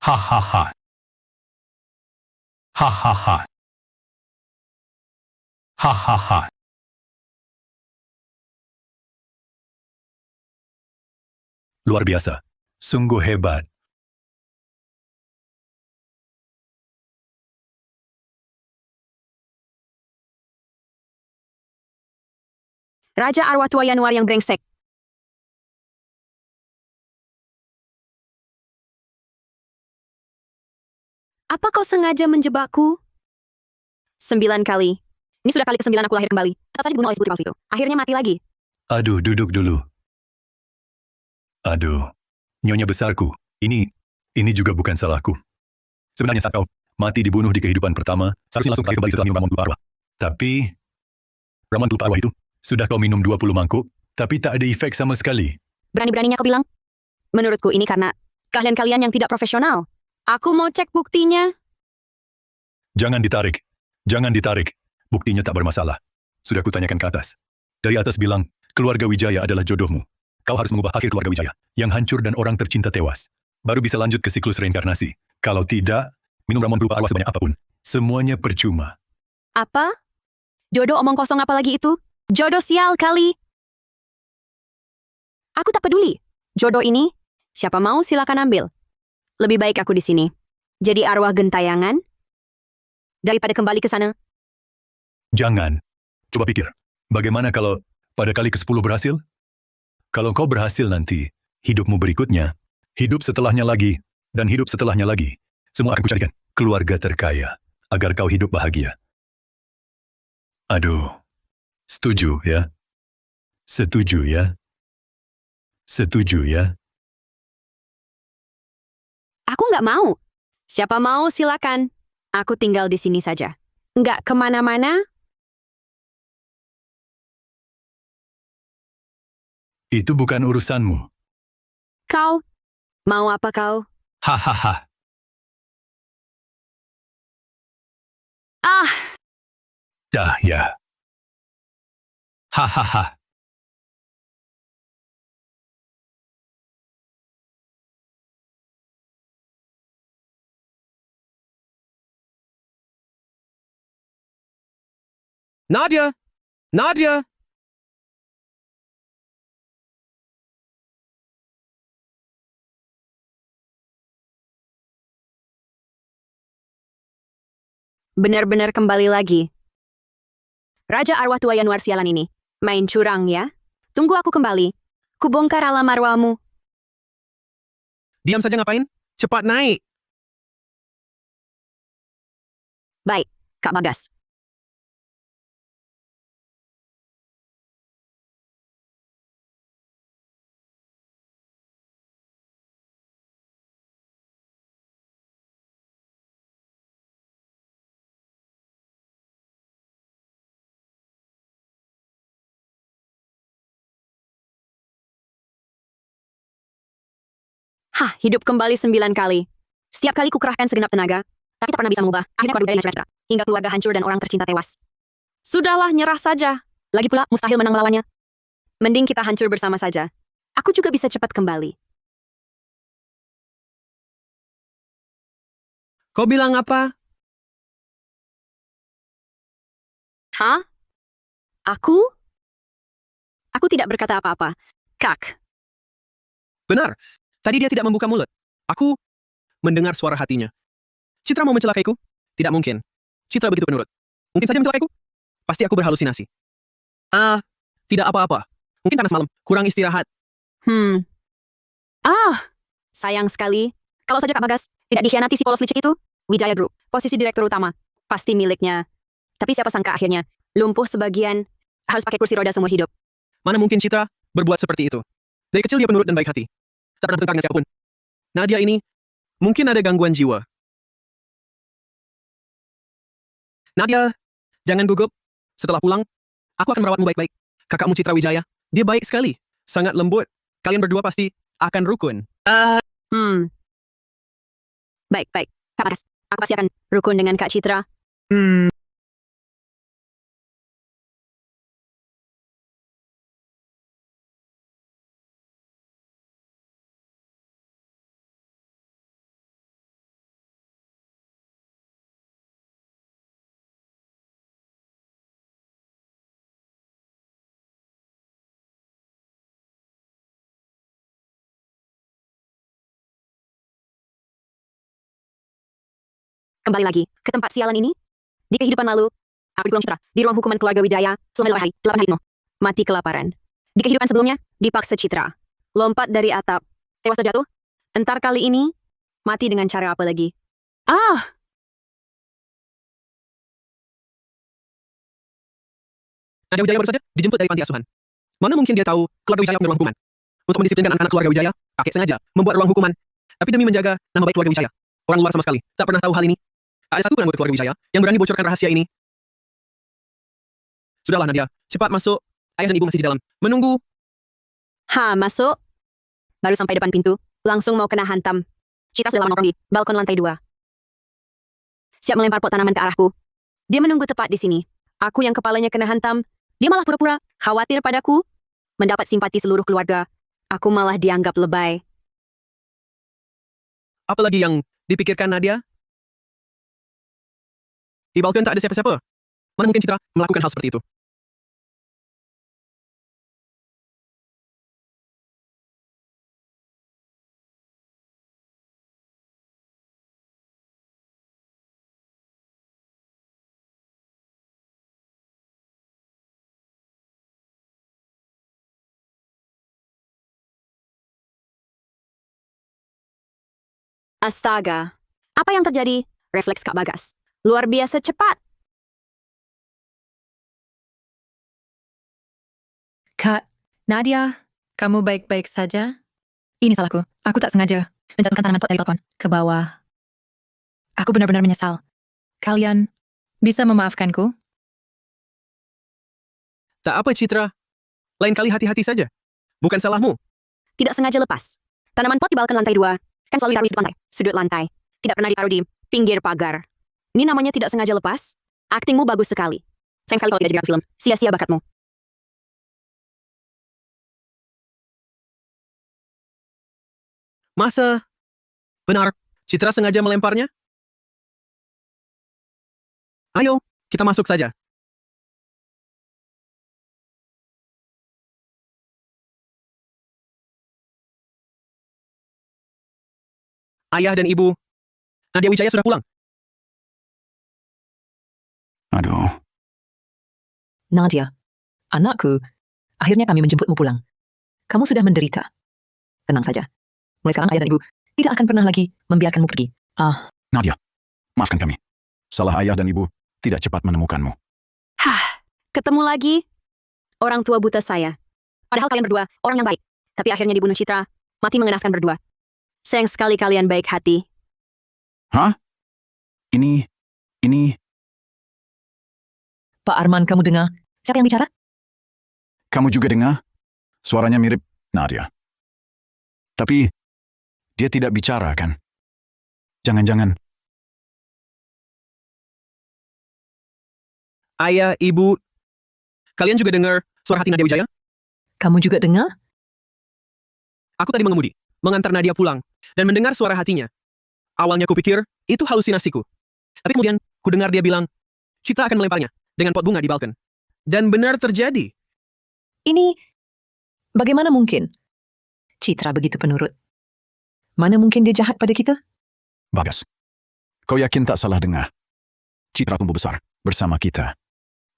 Hahaha. Hahaha. Hahaha. Luar biasa. Sungguh hebat. Raja Arwah Tua Yanuar yang brengsek. Apa kau sengaja menjebakku? 9 kali. Ini sudah kali ke-9 aku lahir kembali. Tetap saja dibunuh oleh si putri palsu itu. Akhirnya mati lagi. Aduh, duduk dulu. Aduh, nyonya besarku, ini juga bukan salahku. Sebenarnya saat kau mati dibunuh di kehidupan pertama, seharusnya langsung lahir kembali setelah minum ramuan pelupa arwah. Tapi, ramuan pelupa arwah itu, sudah kau minum 20 mangkuk, tapi tak ada efek sama sekali. Berani-beraninya kau bilang? Menurutku ini karena kalian-kalian yang tidak profesional. Aku mau cek buktinya. Jangan ditarik. Jangan ditarik. Buktinya tak bermasalah. Sudah kutanyakan ke atas. Dari atas bilang, keluarga Wijaya adalah jodohmu. Kau harus mengubah akhir keluarga Wijaya, yang hancur dan orang tercinta tewas. Baru bisa lanjut ke siklus reinkarnasi. Kalau tidak, minum ramuan pelupa arwah sebanyak apapun. Semuanya percuma. Apa? Jodoh omong kosong apa lagi itu? Jodoh sial kali. Aku tak peduli. Jodoh ini, siapa mau silakan ambil. Lebih baik aku di sini. Jadi arwah gentayangan daripada kembali ke sana. Jangan. Coba pikir. Bagaimana kalau pada kali ke-10 berhasil? Kalau kau berhasil nanti, hidupmu berikutnya, hidup setelahnya lagi, dan hidup setelahnya lagi. Semua akan kucarikan. Keluarga terkaya. Agar kau hidup bahagia. Aduh. Setuju ya? Setuju ya? Setuju ya? Aku nggak mau. Siapa mau silakan. Aku tinggal di sini saja. Nggak kemana-mana. Itu bukan urusanmu. Kau, mau apa kau? Hahaha. Ah, Dah ya. Hahaha. Nadia! Nadia! benar-benar kembali lagi. Raja Arwah Tua Yanuar sialan ini. Main curang ya? Tunggu aku kembali. Kubongkar alam arwahmu. Diam saja ngapain? Cepat naik! Baik, Kak Bagas. Hah, hidup kembali 9 kali. Setiap kali kukerahkan segenap tenaga, tapi tak pernah bisa mengubah. Akhirnya keluarga Wijaya hancur, hingga keluarga hancur dan orang tercinta tewas. Sudahlah, nyerah saja. Lagi pula, mustahil menang melawannya. Mending kita hancur bersama saja. Aku juga bisa cepat kembali. Kau bilang apa? Hah? Aku? Aku tidak berkata apa-apa. Kak, Benar. Tadi dia tidak membuka mulut. Aku mendengar suara hatinya. Citra mau mencelakaiku? Tidak mungkin. Citra begitu penurut. Mungkin saja mencelakaiku? Pasti aku berhalusinasi. Ah, tidak apa-apa. Mungkin panas malam, kurang istirahat. Ah, sayang sekali. Kalau saja Kak Bagas tidak dikhianati si polos licik itu, Wijaya Group, posisi direktur utama, pasti miliknya. Tapi siapa sangka akhirnya, lumpuh sebagian, harus pakai kursi roda seumur hidup. Mana mungkin Citra berbuat seperti itu? Dari kecil dia penurut dan baik hati. Tak pernah bertengkar dengan siapapun. Nadia ini mungkin ada gangguan jiwa. Nadia, jangan gugup. Setelah pulang, aku akan merawatmu baik-baik. Kakakmu Citra Wijaya, dia baik sekali. Sangat lembut. Kalian berdua pasti akan rukun. Baik, baik. Kak Bagas, aku pasti akan rukun dengan Kak Citra. Hmm, Kembali lagi ke tempat sialan ini. Di kehidupan lalu, aku dikurung Citra di ruang hukuman keluarga Wijaya selama 8 hari penuh. Mati kelaparan. Di kehidupan sebelumnya, dipaksa Citra. Lompat dari atap. Tewas terjatuh. Entar kali ini, mati dengan cara apa lagi? Nadia Wijaya baru saja dijemput dari panti asuhan. Mana mungkin dia tahu keluarga Wijaya punya ruang hukuman? Untuk mendisiplinkan anak-anak keluarga Wijaya, kakek sengaja membuat ruang hukuman. Tapi demi menjaga nama baik keluarga Wijaya, orang luar sama sekali tak pernah tahu hal ini. Ada satu anggota keluarga Wijaya yang berani bocorkan rahasia ini. Sudahlah Nadia, cepat masuk. Ayah dan ibu masih di dalam, menunggu. Masuk. Baru sampai depan pintu, langsung mau kena hantam. Citra sudah lama nongkrong di balkon lantai 2. Siap melempar pot tanaman ke arahku. Dia menunggu tepat di sini. Aku yang kepalanya kena hantam, dia malah pura-pura khawatir padaku. Mendapat simpati seluruh keluarga. Aku malah dianggap lebay. Apalagi yang dipikirkan Nadia? Di balkon tak ada siapa-siapa. Mana mungkin Citra melakukan hal seperti itu? Astaga. Apa yang terjadi? Refleks Kak Bagas. Luar biasa cepat. Kak, Nadia, kamu baik-baik saja? Ini salahku. Aku tak sengaja menjatuhkan tanaman pot dari balkon ke bawah. Aku benar-benar menyesal. Kalian bisa memaafkanku? Tak apa Citra. Lain kali hati-hati saja. Bukan salahmu. Tidak sengaja lepas. Tanaman pot di balkon lantai 2 kan selalu ditaruh di sudut lantai. Tidak pernah ditaruh di pinggir pagar. Ini namanya tidak sengaja lepas. Aktingmu bagus sekali. Sayang sekali kalau tidak jadi film. Sia-sia bakatmu. Masa? Benar, Citra sengaja melemparnya? Ayo, kita masuk saja. Ayah dan ibu, Nadia Wijaya sudah pulang. Aduh, Nadia, anakku, akhirnya kami menjemputmu pulang. Kamu sudah menderita. Tenang saja. Mulai sekarang ayah dan ibu tidak akan pernah lagi membiarkanmu pergi. Nadia, maafkan kami. Salah ayah dan ibu tidak cepat menemukanmu. Ketemu lagi. Orang tua buta saya. Padahal kalian berdua orang yang baik. Tapi akhirnya dibunuh Citra. Mati mengenaskan berdua. Sayang sekali kalian baik hati. Hah? Ini... Pak Arman, kamu dengar? Siapa yang bicara? Kamu juga dengar? Suaranya mirip Nadia. Tapi, dia tidak bicara, kan? Jangan-jangan... Ayah, ibu, kalian juga dengar suara hati Nadia Wijaya? Kamu juga dengar? Aku tadi mengemudi, mengantar Nadia pulang, dan mendengar suara hatinya. Awalnya kupikir, itu halusinasiku. Tapi kemudian, ku dengar dia bilang, Citra akan melemparnya dengan pot bunga di balkon. Dan benar terjadi. Ini, bagaimana mungkin? Citra begitu penurut. Mana mungkin dia jahat pada kita? Bagas, kau yakin tak salah dengar? Citra tumbuh besar bersama kita.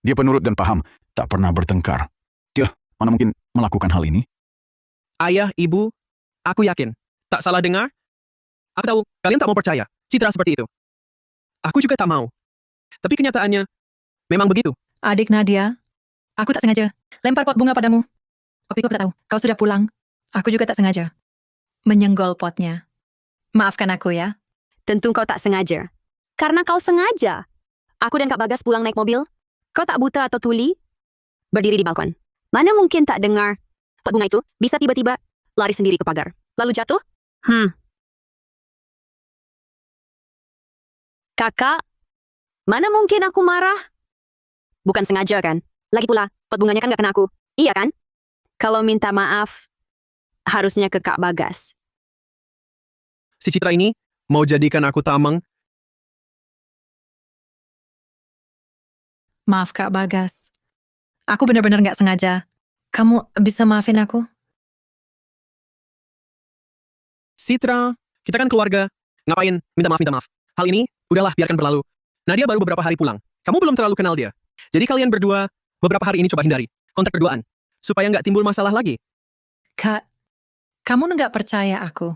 Dia penurut dan paham, tak pernah bertengkar. Dia, mana mungkin melakukan hal ini? Ayah, ibu, aku yakin. Tak salah dengar? Aku tahu, kalian tak mau percaya. Citra seperti itu. Aku juga tak mau. Tapi kenyataannya, memang begitu. Adik Nadia, aku tak sengaja lempar pot bunga padamu. Waktu itu aku tak tahu, kau sudah pulang. Aku juga tak sengaja menyenggol potnya. Maafkan aku ya. Tentu kau tak sengaja. Karena kau sengaja. Aku dan Kak Bagas pulang naik mobil. Kau tak buta atau tuli? Berdiri di balkon. Mana mungkin tak dengar pot bunga itu bisa tiba-tiba lari sendiri ke pagar. Lalu jatuh? Kakak, mana mungkin aku marah? Bukan sengaja kan? Lagi pula, pot bunganya kan gak kena aku. Iya kan? Kalau minta maaf, harusnya ke Kak Bagas. Si Citra ini mau jadikan aku tameng. Maaf Kak Bagas. Aku benar-benar gak sengaja. Kamu bisa maafin aku? Citra, kita kan keluarga. Ngapain minta maaf, minta maaf? Hal ini Udahlah, biarkan berlalu. Nadia baru beberapa hari pulang. Kamu belum terlalu kenal dia. Jadi kalian berdua, beberapa hari ini coba hindari kontak berduaan. Supaya nggak timbul masalah lagi. Kak, kamu nggak percaya aku.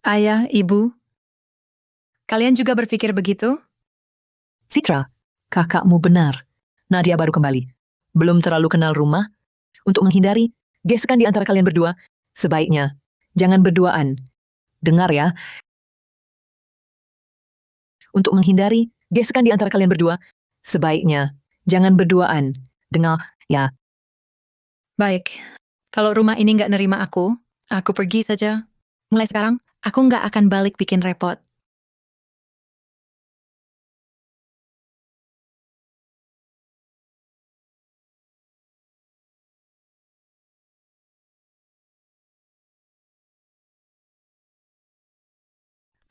Ayah, ibu, kalian juga berpikir begitu? Citra, kakakmu benar. Nadia baru kembali. Belum terlalu kenal rumah. Untuk menghindari gesekan di antara kalian berdua, sebaiknya jangan berduaan. Dengar ya. Untuk menghindari gesekan di antara kalian berdua, sebaiknya jangan berduaan. Dengar ya. Baik, kalau rumah ini nggak nerima aku pergi saja. Mulai sekarang, aku nggak akan balik bikin repot.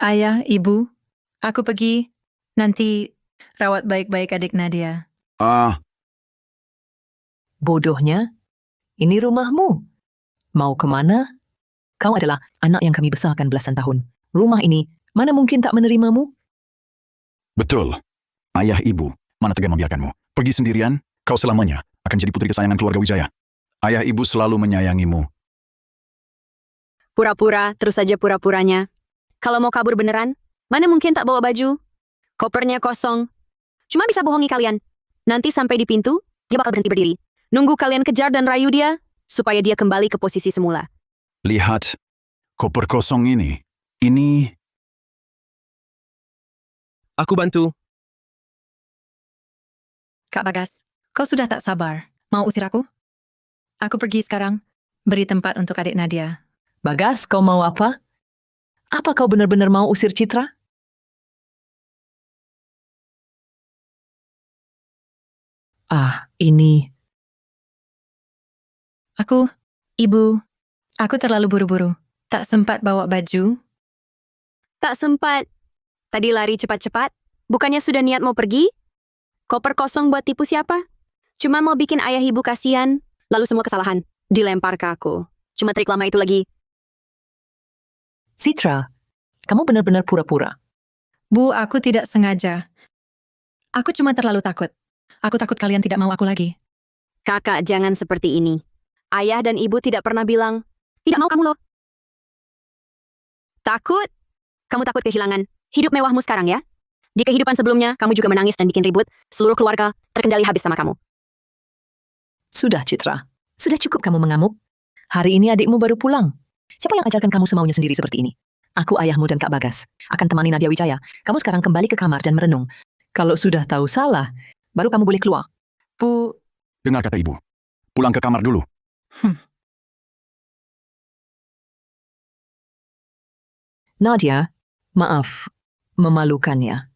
Ayah, ibu, aku pergi. Nanti rawat baik-baik adik Nadia. Bodohnya, ini rumahmu. Mau kemana? Kau adalah anak yang kami besarkan belasan tahun. Rumah ini mana mungkin tak menerimamu? Betul. Ayah ibu, mana tega membiarkanmu. Pergi sendirian, kau selamanya akan jadi putri kesayangan keluarga Wijaya. Ayah ibu selalu menyayangimu. Pura-pura, terus saja pura-puranya. Kalau mau kabur beneran, mana mungkin tak bawa baju? Kopernya kosong. Cuma bisa bohongi kalian. Nanti sampai di pintu, dia bakal berhenti berdiri. Nunggu kalian kejar dan rayu dia, supaya dia kembali ke posisi semula. Lihat, koper kosong ini. Ini Aku bantu. Kak Bagas, kau sudah tak sabar. Mau usir aku? Aku pergi sekarang. Beri tempat untuk adik Nadia. Bagas, kau mau apa? Apa kau benar-benar mau usir Citra? Ini. Ibu, aku terlalu buru-buru. Tak sempat bawa baju. Tak sempat. Tadi lari cepat-cepat. Bukannya sudah niat mau pergi? Koper kosong buat tipu siapa? Cuma mau bikin ayah ibu kasihan. Lalu semua kesalahan dilempar ke aku. Cuma trik lama itu lagi. Citra, kamu benar-benar pura-pura. Bu, aku tidak sengaja. Aku cuma terlalu takut. Aku takut kalian tidak mau aku lagi. Kakak, jangan seperti ini. Ayah dan ibu tidak pernah bilang, tidak mau kamu loh. Takut? Kamu takut kehilangan hidup mewahmu sekarang ya? Di kehidupan sebelumnya, kamu juga menangis dan bikin ribut. Seluruh keluarga terkendali habis sama kamu. Sudah, Citra. Sudah cukup kamu mengamuk. Hari ini adikmu baru pulang. Siapa yang ajarkan kamu semaunya sendiri seperti ini? Aku, ayahmu, dan Kak Bagas akan temani Nadia Wijaya. Kamu sekarang kembali ke kamar dan merenung. Kalau sudah tahu salah, baru kamu boleh keluar. Bu, dengar kata ibu. Pulang ke kamar dulu. Nadia, maaf, memalukan ya.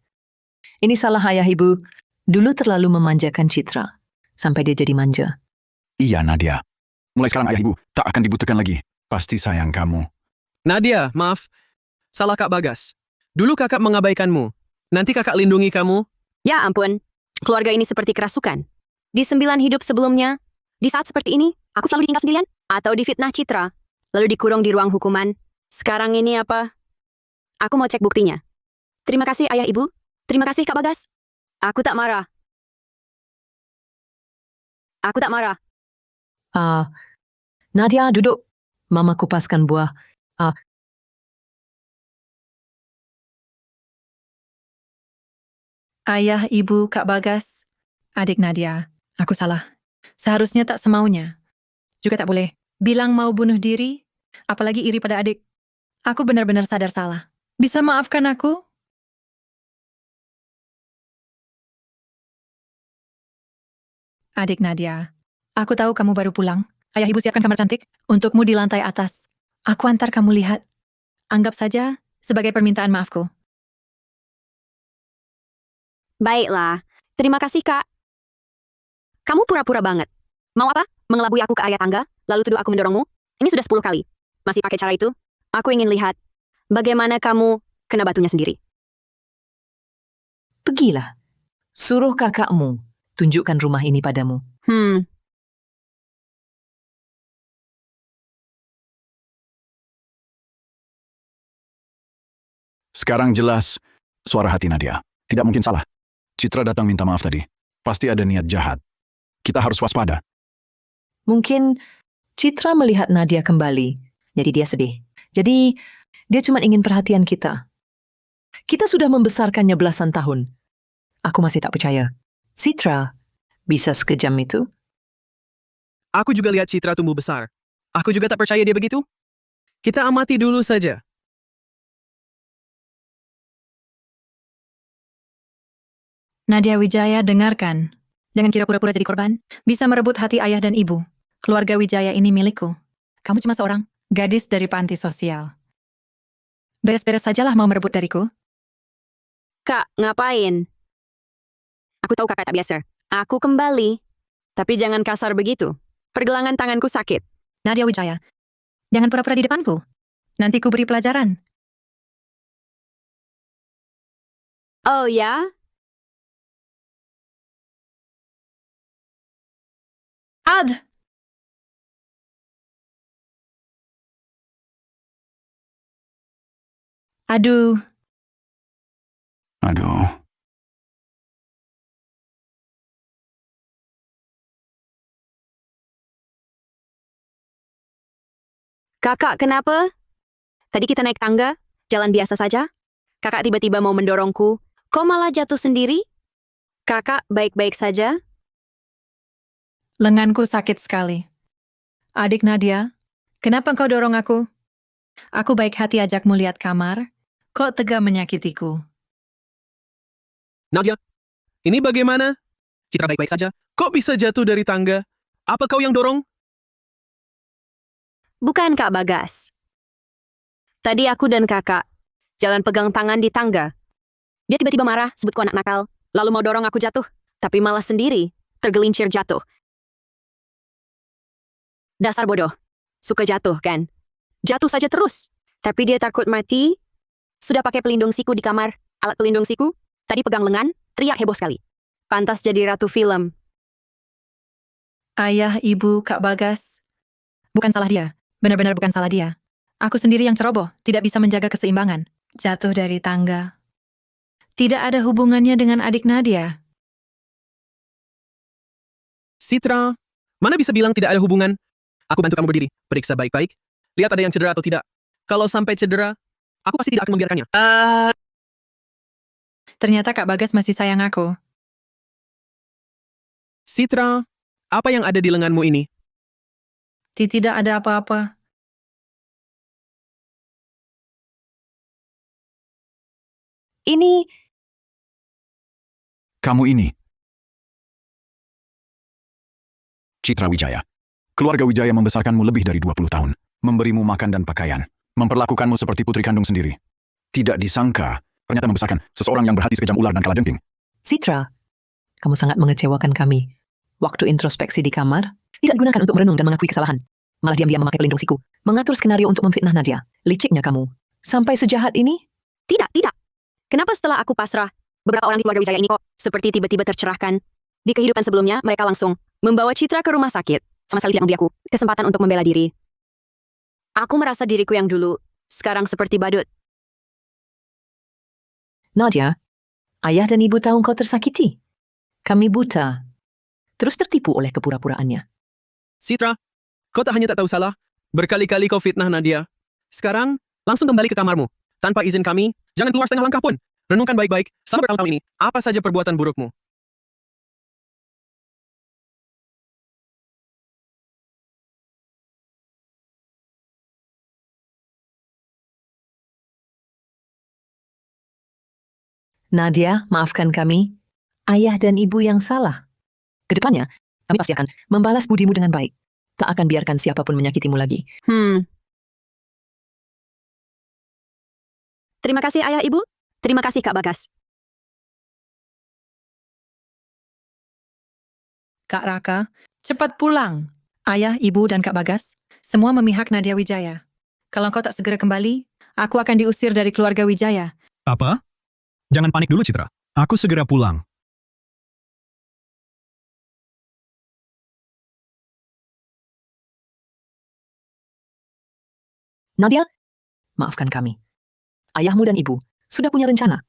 Ini salah ayah ibu. Dulu terlalu memanjakan Citra. Sampai dia jadi manja. Iya, Nadia. Mulai sekarang ayah ibu tak akan dibutuhkan lagi. Pasti sayang kamu. Nadia, maaf. Salah Kak Bagas. Dulu kakak mengabaikanmu. Nanti kakak lindungi kamu. Ya ampun, keluarga ini seperti kerasukan. Di 9 hidup sebelumnya, di saat seperti ini, aku selalu ditinggal sendirian atau difitnah Citra, lalu dikurung di ruang hukuman. Sekarang ini apa? Aku mau cek buktinya. Terima kasih ayah ibu. Terima kasih Kak Bagas. Aku tak marah. Aku tak marah. Nadia, duduk. Mama kupaskan buah. ayah, ibu, Kak Bagas, adik Nadia, aku salah. Seharusnya tak semaunya. Juga tak boleh bilang mau bunuh diri, apalagi iri pada adik. Aku benar-benar sadar salah. Bisa maafkan aku? Adik Nadia, aku tahu kamu baru pulang. Ayah ibu siapkan kamar cantik untukmu di lantai atas. Aku antar kamu lihat. Anggap saja sebagai permintaan maafku. Baiklah. Terima kasih Kak. Kamu pura-pura banget. Mau apa? Mengelabui aku ke area tangga, lalu tuduh aku mendorongmu? Ini sudah 10 kali. Masih pakai cara itu? Aku ingin lihat bagaimana kamu kena batunya sendiri. Pergilah. Suruh kakakmu tunjukkan rumah ini padamu. Sekarang jelas, Suara hati Nadia. Tidak mungkin salah. Citra datang minta maaf tadi. Pasti ada niat jahat. Kita harus waspada. Mungkin Citra melihat Nadia kembali, jadi dia sedih. Jadi, dia cuma ingin perhatian kita. Kita sudah membesarkannya belasan tahun. Aku masih tak percaya. Citra bisa sekejam itu? Aku juga lihat Citra tumbuh besar. Aku juga tak percaya dia begitu. Kita amati dulu saja. Nadia Wijaya, dengarkan. Jangan kira pura-pura jadi korban. Bisa merebut hati ayah dan ibu. Keluarga Wijaya ini milikku. Kamu cuma seorang gadis dari panti sosial. Beres-beres sajalah mau merebut dariku. Kak, ngapain? Aku tahu kakak tak biasa. Aku kembali. Tapi jangan kasar begitu. Pergelangan tanganku sakit. Nadia Wijaya, jangan pura-pura di depanku. Nanti ku beri pelajaran. Oh ya? Ad! Aduh, Aduh. Kakak, kenapa? Tadi kita naik tangga, jalan biasa saja. Kakak tiba-tiba mau mendorongku. Kok malah jatuh sendiri? Kakak baik-baik saja? lenganku sakit sekali. Adik Nadia, kenapa engkau dorong aku? Aku baik hati ajakmu lihat kamar. Kok tega menyakitiku? Nadia, ini bagaimana? Citra baik-baik saja. Kok bisa jatuh dari tangga? Apa kau yang dorong? Bukan Kak Bagas. Tadi aku dan kakak jalan pegang tangan di tangga. Dia tiba-tiba marah, sebutku anak nakal, lalu mau dorong aku jatuh, tapi malah sendiri tergelincir jatuh. Dasar bodoh. Suka jatuh, kan? Jatuh saja terus. Tapi dia takut mati. Sudah pakai pelindung siku di kamar. Alat pelindung siku. Tadi pegang lengan, teriak heboh sekali. Pantas jadi ratu film. Ayah, ibu, Kak Bagas. Bukan salah dia. Benar-benar bukan salah dia. Aku sendiri yang ceroboh, tidak bisa menjaga keseimbangan. Jatuh dari tangga. Tidak ada hubungannya dengan adik Nadia. Citra, mana bisa bilang tidak ada hubungan? Aku bantu kamu berdiri. Periksa baik-baik. Lihat ada yang cedera atau tidak. Kalau sampai cedera, aku pasti tidak akan membiarkannya. Ternyata Kak Bagas masih sayang aku. Citra, apa yang ada di lenganmu ini? Tidak ada apa-apa. Ini Kamu ini. Citra Wijaya. Keluarga Wijaya membesarkanmu lebih dari 20 tahun. Memberimu makan dan pakaian. Memperlakukanmu seperti putri kandung sendiri. Tidak disangka, ternyata membesarkan seseorang yang berhati sekejam ular dan kalajengking. Citra, kamu sangat mengecewakan kami. Waktu introspeksi di kamar, tidak digunakan untuk merenung dan mengakui kesalahan. Malah diam-diam memakai pelindung siku. Mengatur skenario untuk memfitnah Nadia. Liciknya kamu. Sampai sejahat ini? tidak. Kenapa setelah aku pasrah, beberapa orang di keluarga Wijaya ini kok seperti tiba-tiba tercerahkan? Di kehidupan sebelumnya, mereka langsung membawa Citra ke rumah sakit. Sama sekali tidak memberi aku kesempatan untuk membela diri. Aku merasa diriku yang dulu, sekarang seperti badut. Nadia, ayah dan ibu tahu kau tersakiti. Kami buta. Terus tertipu oleh kepura-puraannya. Citra, kau tak hanya tak tahu salah, berkali-kali kau fitnah Nadia. Sekarang, langsung kembali ke kamarmu. Tanpa izin kami, jangan keluar setengah langkah pun. Renungkan baik-baik, selama bertahun-tahun ini, apa saja perbuatan burukmu. Nadia, maafkan kami. Ayah dan ibu yang salah. Kedepannya, kami pasti akan membalas budimu dengan baik. Tak akan biarkan siapapun menyakitimu lagi. Terima kasih ayah ibu. Terima kasih Kak Bagas. Kak Raka, cepat pulang. Ayah, ibu, dan Kak Bagas, semua memihak Nadia Wijaya. Kalau kau tak segera kembali, aku akan diusir dari keluarga Wijaya. Apa? Jangan panik dulu, Citra. Aku segera pulang. Nadia, maafkan kami. Ayahmu dan ibu sudah punya rencana.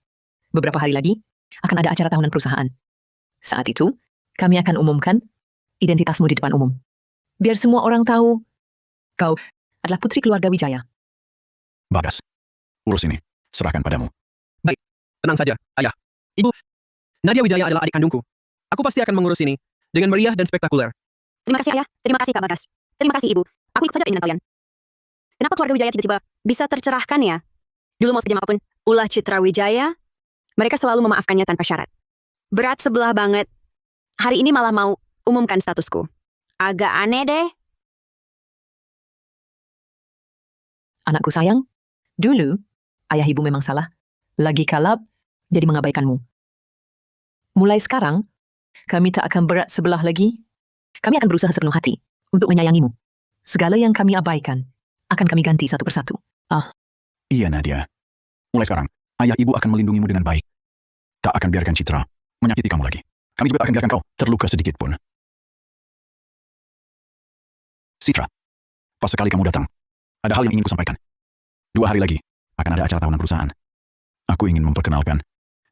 Beberapa hari lagi, akan ada acara tahunan perusahaan. Saat itu, kami akan umumkan identitasmu di depan umum. Biar semua orang tahu, kau adalah putri keluarga Wijaya. Bagas. Urus ini. Serahkan padamu. Tenang saja, ayah. Ibu, Nadia Wijaya adalah adik kandungku. Aku pasti akan mengurus ini dengan meriah dan spektakuler. Terima kasih ayah, terima kasih Kak Bagas. Terima kasih ibu, aku ikut saja keinginan kalian. Kenapa keluarga Wijaya tiba-tiba bisa tercerahkan ya? Dulu mau sekejam apapun, ulah Citra Wijaya, mereka selalu memaafkannya tanpa syarat. Berat sebelah banget. Hari ini malah mau umumkan statusku. Agak aneh deh. Anakku sayang, dulu ayah ibu memang salah. Lagi kalap, jadi mengabaikanmu. Mulai sekarang, kami tak akan berat sebelah lagi. Kami akan berusaha sepenuh hati untuk menyayangimu. Segala yang kami abaikan, akan kami ganti satu persatu. Iya, Nadia. Mulai sekarang, ayah ibu akan melindungimu dengan baik. Tak akan biarkan Citra menyakiti kamu lagi. Kami juga tak akan biarkan kau terluka sedikit pun. Citra, pas sekali kamu datang, ada hal yang ingin kusampaikan. 2 hari lagi, akan ada acara tahunan perusahaan. Aku ingin memperkenalkan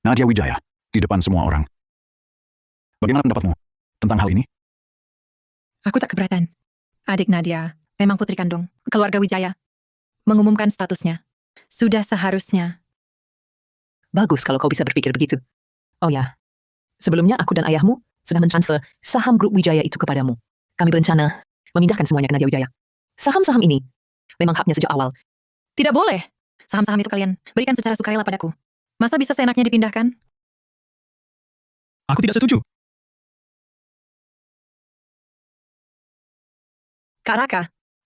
Nadia Wijaya di depan semua orang. Bagaimana pendapatmu tentang hal ini? Aku tak keberatan. Adik Nadia memang putri kandung keluarga Wijaya. Mengumumkan statusnya. Sudah seharusnya. Bagus kalau kau bisa berpikir begitu. Oh ya, sebelumnya aku dan ayahmu sudah mentransfer saham grup Wijaya itu kepadamu. Kami berencana memindahkan semuanya ke Nadia Wijaya. Saham-saham ini memang haknya sejak awal. Tidak boleh. Saham-saham itu kalian berikan secara sukarela padaku. Masa bisa seenaknya dipindahkan? Aku tidak setuju. Kak Raka,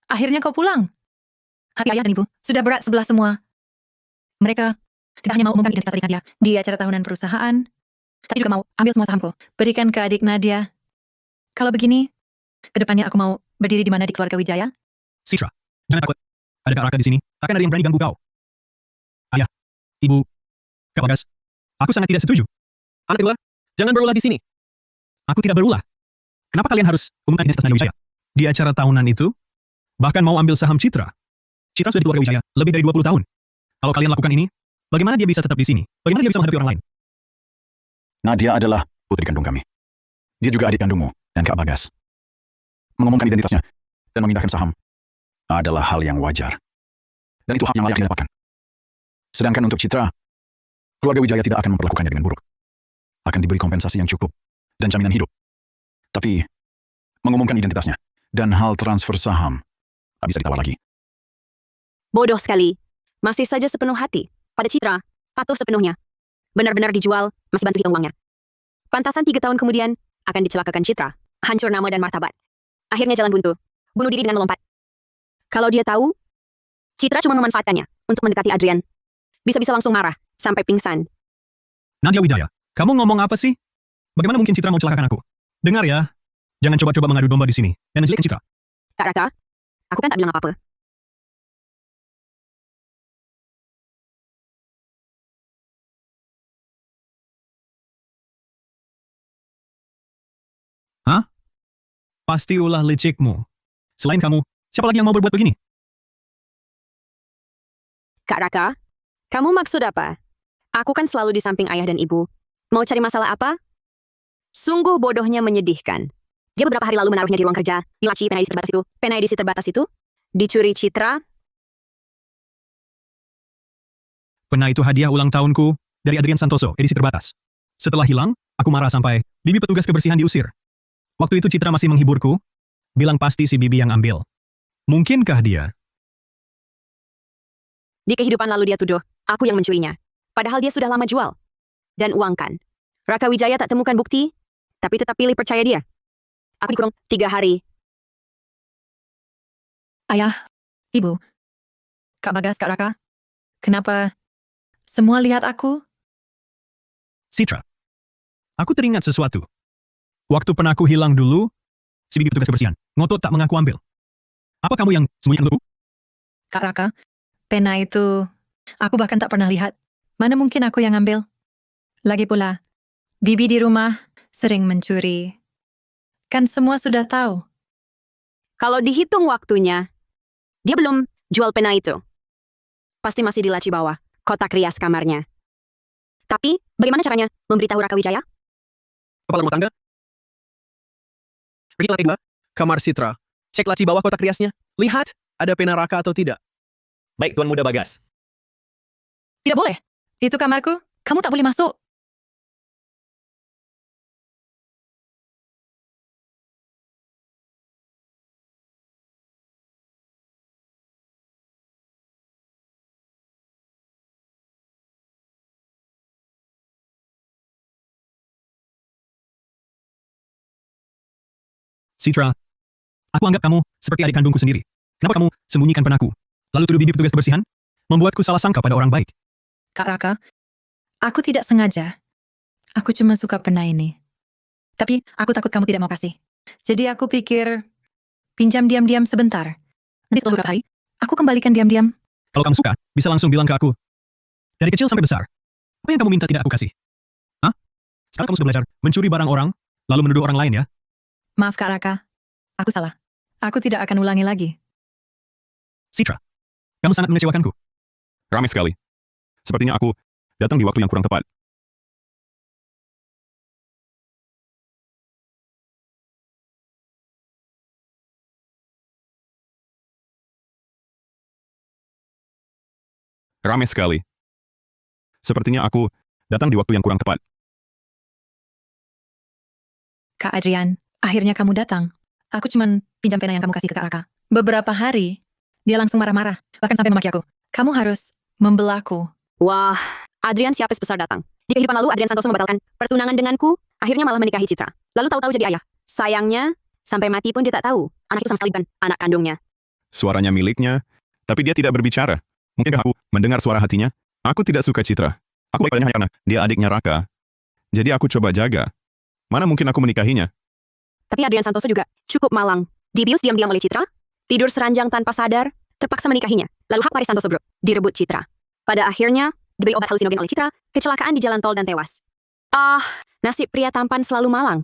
akhirnya kau pulang. Hati ayah dan ibu sudah berat sebelah semua. Mereka tidak hanya mau umumkan identitas adik Nadia di acara tahunan perusahaan, tapi juga mau ambil semua sahamku, berikan ke adik Nadia. Kalau begini, kedepannya aku mau berdiri di mana di keluarga Wijaya? Citra, jangan takut. Ada Kak Raka di sini, takkan ada yang berani ganggu kau. Ayah, ibu, Kak Bagas, aku sangat tidak setuju. Anak kedua, jangan berulah di sini. Aku tidak berulah. Kenapa kalian harus umumkan identitas Nadia Wijaya? Di acara tahunan itu, bahkan mau ambil saham Citra. Citra sudah di keluarga Wijaya lebih dari 20 tahun. Kalau kalian lakukan ini, bagaimana dia bisa tetap di sini? Bagaimana dia bisa menghadapi orang lain? Nadia adalah putri kandung kami. Dia juga adik kandungmu dan Kak Bagas. Mengumumkan identitasnya dan memindahkan saham adalah hal yang wajar. Dan itu hak yang layak didapatkan. Sedangkan untuk Citra, keluarga Wijaya tidak akan memperlakukannya dengan buruk. Akan diberi kompensasi yang cukup dan jaminan hidup. Tapi, mengumumkan identitasnya dan hal transfer saham tak bisa ditawar lagi. Bodoh sekali. Masih saja sepenuh hati. Pada Citra, patuh sepenuhnya. Benar-benar dijual, masih bantu hitung uangnya. Pantasan 3 tahun kemudian, akan dicelakakan Citra. Hancur nama dan martabat. Akhirnya jalan buntu. Bunuh diri dengan melompat. Kalau dia tahu, Citra cuma memanfaatkannya untuk mendekati Adrian. Bisa-bisa langsung marah, sampai pingsan. Nadia Wijaya, kamu ngomong apa sih? Bagaimana mungkin Citra mau celakakan aku? Dengar ya, jangan coba-coba mengadu domba di sini dan menjelekkan Citra. Kak Raka, aku kan tak bilang apa-apa. Hah? Pasti ulah licikmu. Selain kamu, siapa lagi yang mau berbuat begini? Kak Raka, kamu maksud apa? Aku kan selalu di samping ayah dan ibu. Mau cari masalah apa? Sungguh bodohnya menyedihkan. Dia beberapa hari lalu menaruhnya di ruang kerja, di laci penai edisi terbatas itu, dicuri Citra. Pena itu hadiah ulang tahunku dari Adrian Santoso, edisi terbatas. Setelah hilang, aku marah sampai Bibi petugas kebersihan diusir. Waktu itu Citra masih menghiburku, bilang pasti si Bibi yang ambil. Mungkinkah dia? Di kehidupan lalu dia tuduh, aku yang mencurinya. Padahal dia sudah lama jual. Dan uangkan. Raka Wijaya tak temukan bukti, tapi tetap pilih percaya dia. Aku dikurung 3 hari. Ayah, ibu, Kak Bagas, Kak Raka, kenapa semua lihat aku? Citra, aku teringat sesuatu. Waktu penaku hilang dulu, si Bibi petugas kebersihan ngotot tak mengaku ambil. Apa kamu yang sembunyikan untukku? Kak Raka, pena itu aku bahkan tak pernah lihat. Mana mungkin aku yang ambil? Lagi pula, Bibi di rumah sering mencuri. Kan semua sudah tahu. Kalau dihitung waktunya, dia belum jual pena itu. Pasti masih di laci bawah, kotak rias kamarnya. Tapi, bagaimana caranya memberitahu Raka Wijaya? Kepala rumah tangga. Pergi ke lantai 2, kamar Citra. Cek laci bawah kotak riasnya. Lihat, ada pena Raka atau tidak. Baik, Tuan Muda Bagas. Tidak boleh. Itu kamarku. Kamu tak boleh masuk. Citra, aku anggap kamu seperti adik kandungku sendiri. Kenapa kamu sembunyikan penaku? Lalu tuduh bibi petugas kebersihan? Membuatku salah sangka pada orang baik. Kak Raka, aku tidak sengaja. Aku cuma suka pena ini. Tapi aku takut kamu tidak mau kasih. Jadi aku pikir pinjam diam-diam sebentar. Nanti setelah beberapa hari, aku kembalikan diam-diam. Kalau kamu suka, bisa langsung bilang ke aku. Dari kecil sampai besar. Apa yang kamu minta tidak aku kasih? Hah? Sekarang kamu sudah belajar mencuri barang orang, lalu menuduh orang lain ya? Maaf Kak Raka, aku salah. Aku tidak akan ulangi lagi. Citra, kamu sangat mengecewakanku. Ramai sekali. Sepertinya aku datang di waktu yang kurang tepat. Ramai sekali. Sepertinya aku datang di waktu yang kurang tepat. Kak Adrian, akhirnya kamu datang. Aku cuman pinjam pena yang kamu kasih ke Kak Raka. Beberapa hari, dia langsung marah-marah, bahkan sampai memaki aku. Kamu harus membelaku. Wah, Adrian siapes besar datang. Di kehidupan lalu, Adrian Santoso membatalkan pertunangan denganku, akhirnya malah menikahi Citra. Lalu tahu-tahu jadi ayah. Sayangnya, sampai mati pun dia tak tahu. Anak itu sama sekali bukan anak kandungnya. Suaranya miliknya, tapi dia tidak berbicara. Mungkinkah aku mendengar suara hatinya? Aku tidak suka Citra. Aku baik padanya hanya karena dia adiknya Raka. Jadi aku coba jaga. Mana mungkin aku menikahinya? Tapi Adrian Santoso juga cukup malang. Dibius diam-diam oleh Citra, tidur seranjang tanpa sadar, terpaksa menikahinya. Lalu hak waris Santoso Group direbut Citra. Pada akhirnya, diberi obat halusinogen oleh Citra, kecelakaan di jalan tol dan tewas. Ah, nasib pria tampan selalu malang.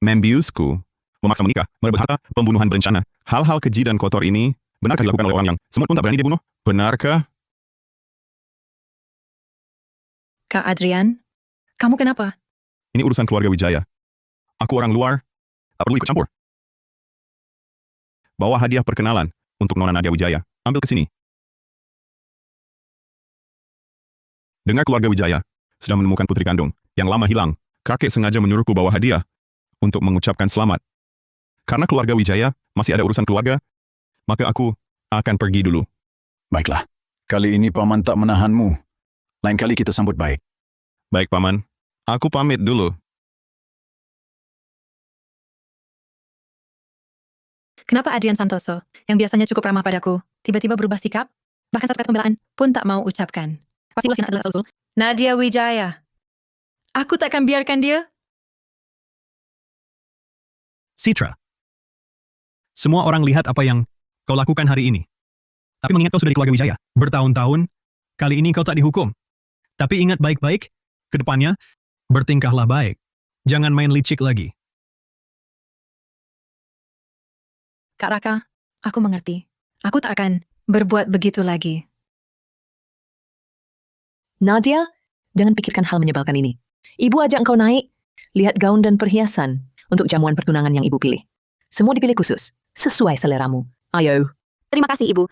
Membiusku memaksa menikah, merebut harta, pembunuhan berencana. Hal-hal keji dan kotor ini, benarkah dilakukan oleh orang yang semut pun tak berani dibunuh? Benarkah? Kak Adrian, kamu kenapa? Ini urusan keluarga Wijaya. Aku orang luar, tak perlu ikut campur. Bawa hadiah perkenalan untuk Nona Nadia Wijaya. Ambil ke sini. Dengar keluarga Wijaya sudah menemukan putri kandung yang lama hilang. Kakek sengaja menyuruhku bawa hadiah untuk mengucapkan selamat. Karena keluarga Wijaya masih ada urusan keluarga, maka aku akan pergi dulu. Baiklah. Kali ini Paman tak menahanmu. Lain kali kita sambut baik. Baik, Paman. Aku pamit dulu. Kenapa Adrian Santoso, yang biasanya cukup ramah padaku, tiba-tiba berubah sikap? Bahkan satu kata pembelaan pun tak mau ucapkan. Pasti ulas yang adalah asal-usul. Nadia Wijaya. Aku tak akan biarkan dia. Citra, semua orang lihat apa yang kau lakukan hari ini. Tapi mengingat kau sudah di keluarga Wijaya bertahun-tahun, kali ini kau tak dihukum. Tapi ingat baik-baik, ke depannya, bertingkahlah baik. Jangan main licik lagi. Kak Raka, aku mengerti. Aku tak akan berbuat begitu lagi. Nadia, jangan pikirkan hal menyebalkan ini. Ibu ajak engkau naik. Lihat gaun dan perhiasan untuk jamuan pertunangan yang ibu pilih. Semua dipilih khusus, sesuai seleramu. Ayo. Terima kasih, Ibu.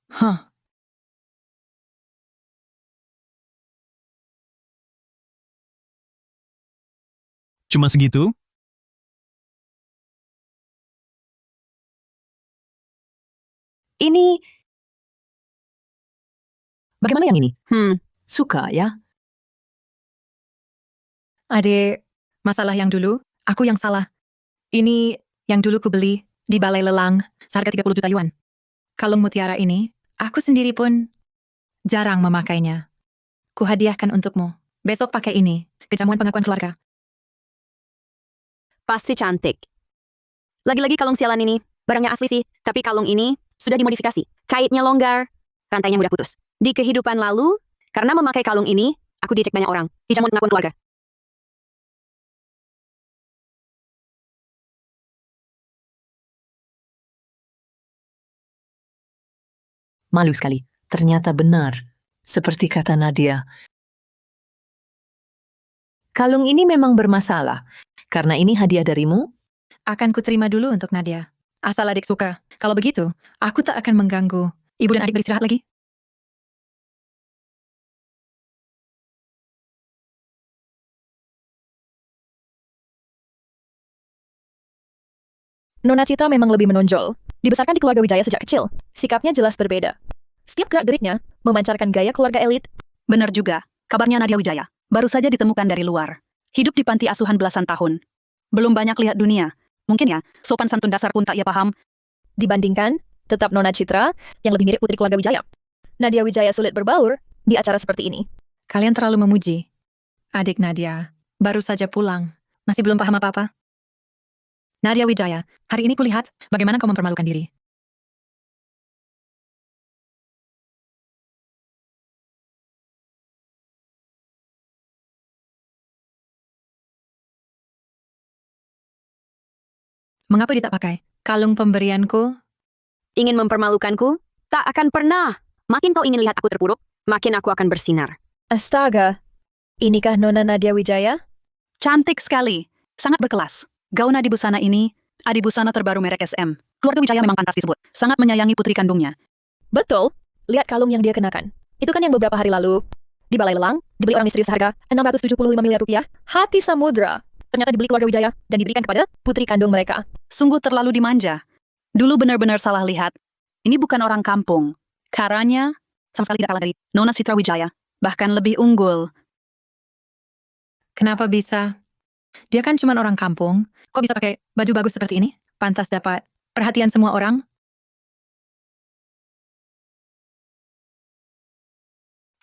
Hah, Cuma segitu? Ini, Bagaimana yang ini? hmm, Suka ya? adik, masalah yang dulu, aku yang salah. Ini yang dulu ku beli di Balai Lelang, seharga 30 juta yuan. Kalung mutiara ini, aku sendiri pun jarang memakainya. Ku hadiahkan untukmu. Besok pakai ini, ke jamuan pengakuan keluarga. pasti cantik. Lagi-lagi kalung sialan ini, barangnya asli sih, tapi kalung ini sudah dimodifikasi. Kaitnya longgar, rantainya mudah putus. Di kehidupan lalu, karena memakai kalung ini, aku diejek banyak orang di jamuan pengakuan keluarga. Malu sekali. Ternyata benar. Seperti kata Nadia. Kalung ini memang bermasalah. Karena ini hadiah darimu. Akan kuterima dulu untuk Nadia. Asal adik suka. Kalau begitu, aku tak akan mengganggu ibu dan adik beristirahat lagi. Nona Citra memang lebih menonjol. Dibesarkan di keluarga Wijaya sejak kecil. Sikapnya jelas berbeda. Setiap gerak-geriknya memancarkan gaya keluarga elit. Benar juga. Kabarnya Nadia Wijaya baru saja ditemukan dari luar. Hidup di panti asuhan belasan tahun. Belum banyak lihat dunia. Mungkin ya, sopan santun dasar pun tak ia paham. Dibandingkan, tetap Nona Citra yang lebih mirip putri keluarga Wijaya. Nadia Wijaya sulit berbaur di acara seperti ini. Kalian terlalu memuji. Adik Nadia baru saja pulang. Masih belum paham apa-apa. Nadia Wijaya, hari ini kulihat bagaimana kau mempermalukan diri. Mengapa dia tak pakai kalung pemberianku? Ingin mempermalukanku? Tak akan pernah. Makin kau ingin lihat aku terpuruk, makin aku akan bersinar. Astaga, inikah Nona Nadia Wijaya? Cantik sekali. Sangat berkelas. Gaun adi busana ini, adi busana terbaru merek SM. Keluarga Wijaya memang pantas disebut. Sangat menyayangi putri kandungnya. Betul, lihat kalung yang dia kenakan. Itu kan yang beberapa hari lalu di Balai Lelang, dibeli orang misterius harga 675 miliar rupiah, hati samudra. Ternyata dibeli keluarga Wijaya dan diberikan kepada putri kandung mereka. Sungguh terlalu dimanja. Dulu benar-benar salah lihat. Ini bukan orang kampung. Karanya sama sekali tidak kalah dari Nona Citra Wijaya. Bahkan lebih unggul. Kenapa bisa? Dia kan cuma orang kampung. Kok bisa pakai baju bagus seperti ini? Pantas dapat perhatian semua orang.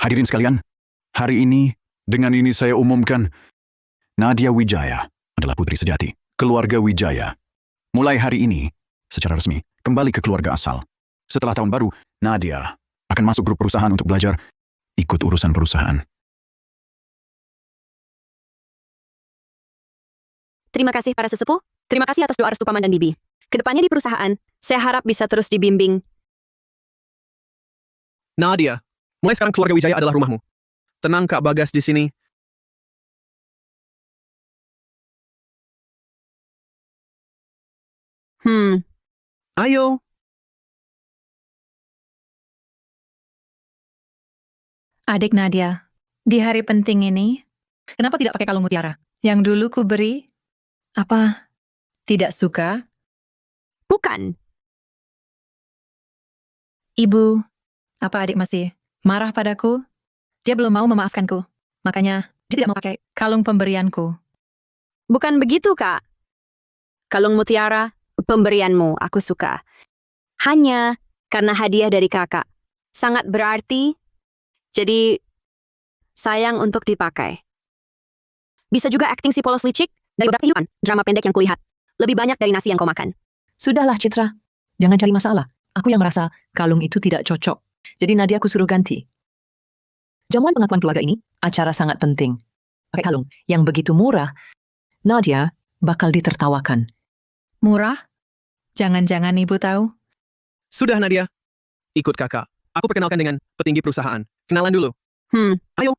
Hadirin sekalian, hari ini, dengan ini saya umumkan, Nadia Wijaya adalah putri sejati, keluarga Wijaya. Mulai hari ini, secara resmi, kembali ke keluarga asal. Setelah tahun baru, Nadia akan masuk grup perusahaan untuk belajar, ikut urusan perusahaan. Terima kasih para sesepuh. Terima kasih atas doa restu paman dan bibi. Kedepannya di perusahaan, saya harap bisa terus dibimbing. Nadia, mulai sekarang keluarga Wijaya adalah rumahmu. Tenang Kak Bagas di sini. Ayo. Adik Nadia, di hari penting ini, kenapa tidak pakai kalung mutiara? Yang dulu ku beri, apa, tidak suka? Bukan. Ibu, apa adik masih marah padaku? Dia belum mau memaafkanku. Makanya, dia tidak mau pakai kalung pemberianku. Bukan begitu, Kak. Kalung mutiara, pemberianmu, aku suka. Hanya karena hadiah dari kakak. Sangat berarti, jadi sayang untuk dipakai. Bisa juga akting si polos licik dari beberapa kehidupan, drama pendek yang kulihat. Lebih banyak dari nasi yang kau makan. Sudahlah Citra, jangan cari masalah. Aku yang merasa kalung itu tidak cocok. Jadi Nadia aku suruh ganti. Jamuan pengakuan keluarga ini, acara sangat penting. Pakai kalung yang begitu murah, Nadia bakal ditertawakan. Murah? Jangan-jangan ibu tahu? Sudah Nadia. Ikut kakak. Aku perkenalkan dengan petinggi perusahaan. Kenalan dulu. Ayo.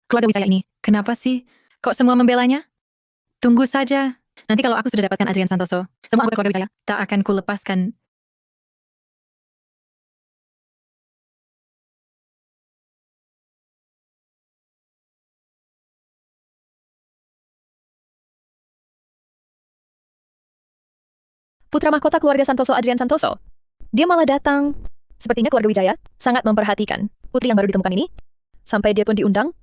Keluarga Wijaya ini, kenapa sih? Kok semua membelanya? Tunggu saja. Nanti kalau aku sudah dapatkan Adrian Santoso, semua anggota keluarga Wijaya tak akan kulepaskan. Putra mahkota keluarga Santoso Adrian Santoso. Dia malah datang. Sepertinya keluarga Wijaya sangat memperhatikan putri yang baru ditemukan ini. Sampai dia pun diundang.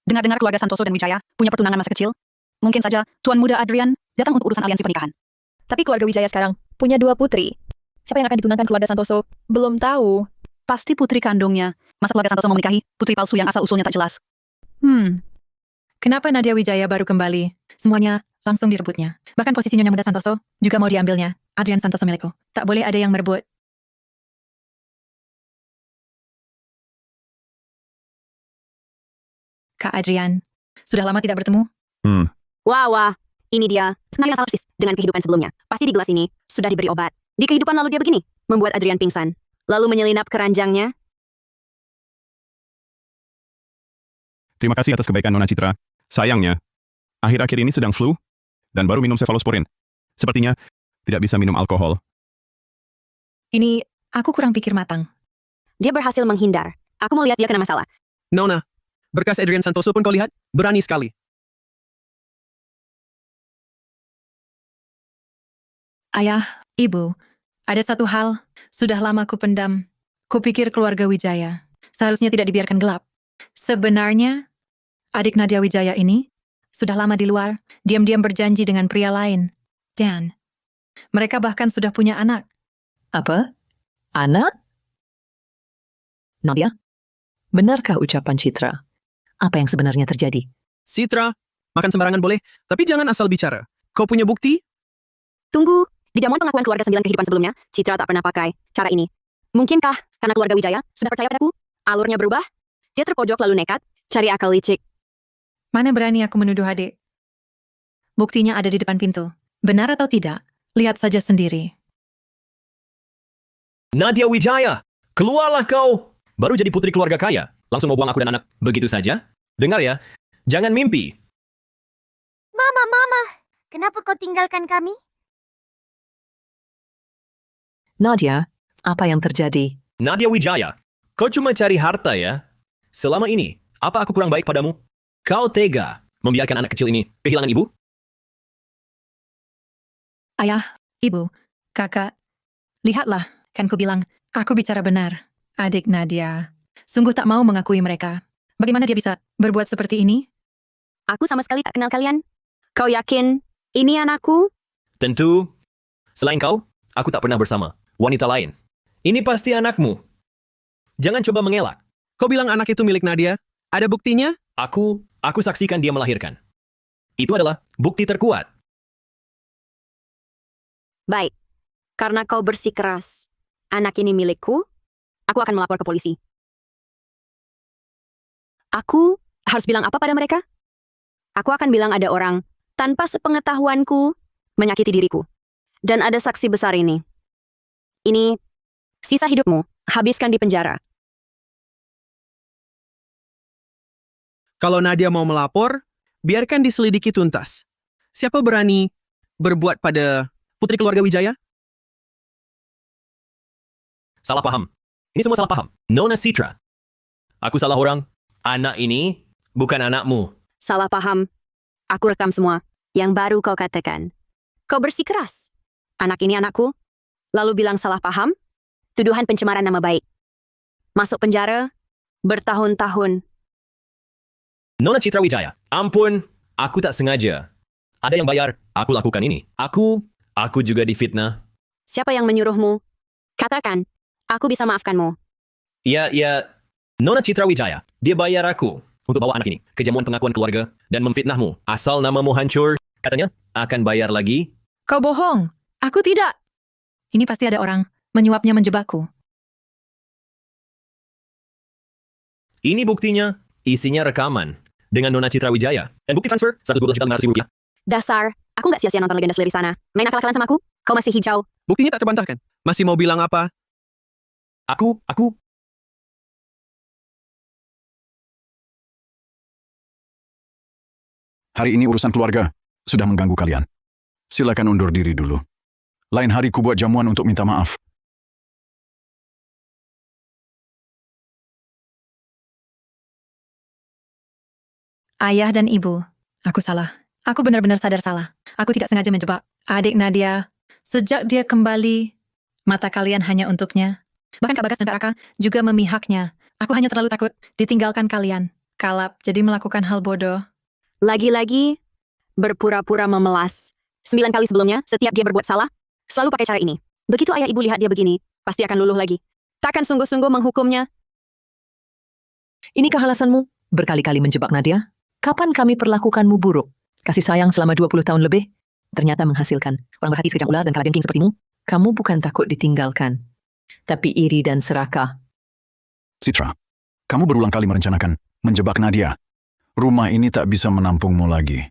Dengar-dengar keluarga Santoso dan Wijaya punya pertunangan masa kecil. Mungkin saja Tuan Muda Adrian datang untuk urusan aliansi pernikahan. Tapi keluarga Wijaya sekarang punya 2 putri. Siapa yang akan ditunangkan keluarga Santoso? Belum tahu. Pasti putri kandungnya. Masa keluarga Santoso mau menikahi putri palsu yang asal-usulnya tak jelas. Kenapa Nadia Wijaya baru kembali? Semuanya langsung direbutnya. Bahkan posisi Nyonya Muda Santoso juga mau diambilnya. Adrian Santoso milikku. Tak boleh ada yang merebut. Kak Adrian, sudah lama tidak bertemu? Wah, ini dia. Skenario yang sama persis dengan kehidupan sebelumnya. Pasti di gelas ini sudah diberi obat. Di kehidupan lalu dia begini, membuat Adrian pingsan, lalu menyelinap ke ranjangnya. Terima kasih atas kebaikan Nona Citra. Sayangnya, akhir-akhir ini sedang flu dan baru minum cefalosporin. Sepertinya tidak bisa minum alkohol. Ini, aku kurang pikir matang. Dia berhasil menghindar. Aku mau lihat dia kena masalah. Nona, berkas Adrian Santoso pun kau lihat? Berani sekali. Ayah, Ibu, ada satu hal, sudah lama ku pendam. Kupikir keluarga Wijaya seharusnya tidak dibiarkan gelap. Sebenarnya, adik Nadia Wijaya ini sudah lama di luar, diam-diam berjanji dengan pria lain. Dan mereka bahkan sudah punya anak. Apa? Anak? Nadia? Benarkah ucapan Citra? Apa yang sebenarnya terjadi? Citra, makan sembarangan boleh, tapi jangan asal bicara. Kau punya bukti? Tunggu, di jamuan pengakuan keluarga 9 kehidupan sebelumnya, Citra tak pernah pakai cara ini. Mungkinkah karena keluarga Wijaya sudah percaya padaku? Alurnya berubah? Dia terpojok lalu nekat, cari akal licik. Mana berani aku menuduh adik? Buktinya ada di depan pintu. Benar atau tidak? Lihat saja sendiri. Nadia Wijaya, keluarlah kau. Baru jadi putri keluarga kaya, langsung mau buang aku dan anak begitu saja? Dengar ya, jangan mimpi. Mama, kenapa kau tinggalkan kami? Nadia, apa yang terjadi? Nadia Wijaya, kau cuma cari harta ya? Selama ini, apa aku kurang baik padamu? Kau tega membiarkan anak kecil ini kehilangan ibu? Ayah, Ibu, Kakak, lihatlah, kan ku bilang, aku bicara benar. Adik Nadia, sungguh tak mau mengakui mereka. Bagaimana dia bisa berbuat seperti ini? Aku sama sekali tak kenal kalian. Kau yakin ini anakku? Tentu, selain kau, aku tak pernah bersama wanita lain. Ini pasti anakmu. Jangan coba mengelak. Kau bilang anak itu milik Nadia? Ada buktinya? Aku saksikan dia melahirkan. Itu adalah bukti terkuat. Baik, karena kau bersikeras. Anak ini milikku, aku akan melapor ke polisi. Aku harus bilang apa pada mereka? Aku akan bilang ada orang, tanpa sepengetahuanku, menyakiti diriku. Dan ada saksi besar ini. Ini, sisa hidupmu, habiskan di penjara. Kalau Nadia mau melapor, biarkan diselidiki tuntas. Siapa berani berbuat pada putri keluarga Wijaya? Salah paham. Ini semua salah paham. Nona Citra. Aku salah orang. Anak ini bukan anakmu. Salah paham. Aku rekam semua. Yang baru kau katakan. Kau bersikeras. Anak ini anakku. Lalu bilang salah paham. Tuduhan pencemaran nama baik. Masuk penjara. Bertahun-tahun. Nona Citra Wijaya. Ampun, aku tak sengaja. Ada yang bayar, aku lakukan ini. Aku juga difitnah. Siapa yang menyuruhmu? Katakan. Aku bisa maafkanmu. Ya, Nona Citra Wijaya. Dia bayar aku untuk bawa anak ini ke jamuan pengakuan keluarga dan memfitnahmu. Asal namamu hancur, katanya akan bayar lagi. Kau bohong. Aku tidak. Ini pasti ada orang menyuapnya menjebakku. Ini buktinya, isinya rekaman dengan Nona Citra Wijaya. Dan bukti transfer, 112.500.000 rupiah. Dasar, aku nggak sia-sia nonton legenda selir di sana. Main akal-akalan sama aku? Kau masih hijau. Buktinya tak terbantahkan. Masih mau bilang apa? Aku, Hari ini urusan keluarga sudah mengganggu kalian. Silakan undur diri dulu. Lain hari ku buat jamuan untuk minta maaf. Ayah dan Ibu, aku salah. Aku benar-benar sadar salah. Aku tidak sengaja menjebak adik Nadia. Sejak dia kembali, mata kalian hanya untuknya. Bahkan Kak Bagas dan Kak Raka juga memihaknya. Aku hanya terlalu takut ditinggalkan kalian. Kalap, jadi melakukan hal bodoh. Lagi-lagi, berpura-pura memelas. 9 kali sebelumnya, setiap dia berbuat salah, selalu pakai cara ini. Begitu ayah ibu lihat dia begini, pasti akan luluh lagi. Takkan sungguh-sungguh menghukumnya. Inikah alasanmu? Berkali-kali menjebak Nadia? Kapan kami perlakukanmu buruk? Kasih sayang selama 20 tahun lebih? Ternyata menghasilkan orang berhati sekejam ular dan kalajengking sepertimu? Kamu bukan takut ditinggalkan, tapi iri dan serakah. Citra, kamu berulang kali merencanakan menjebak Nadia. Rumah ini tak bisa menampungmu lagi.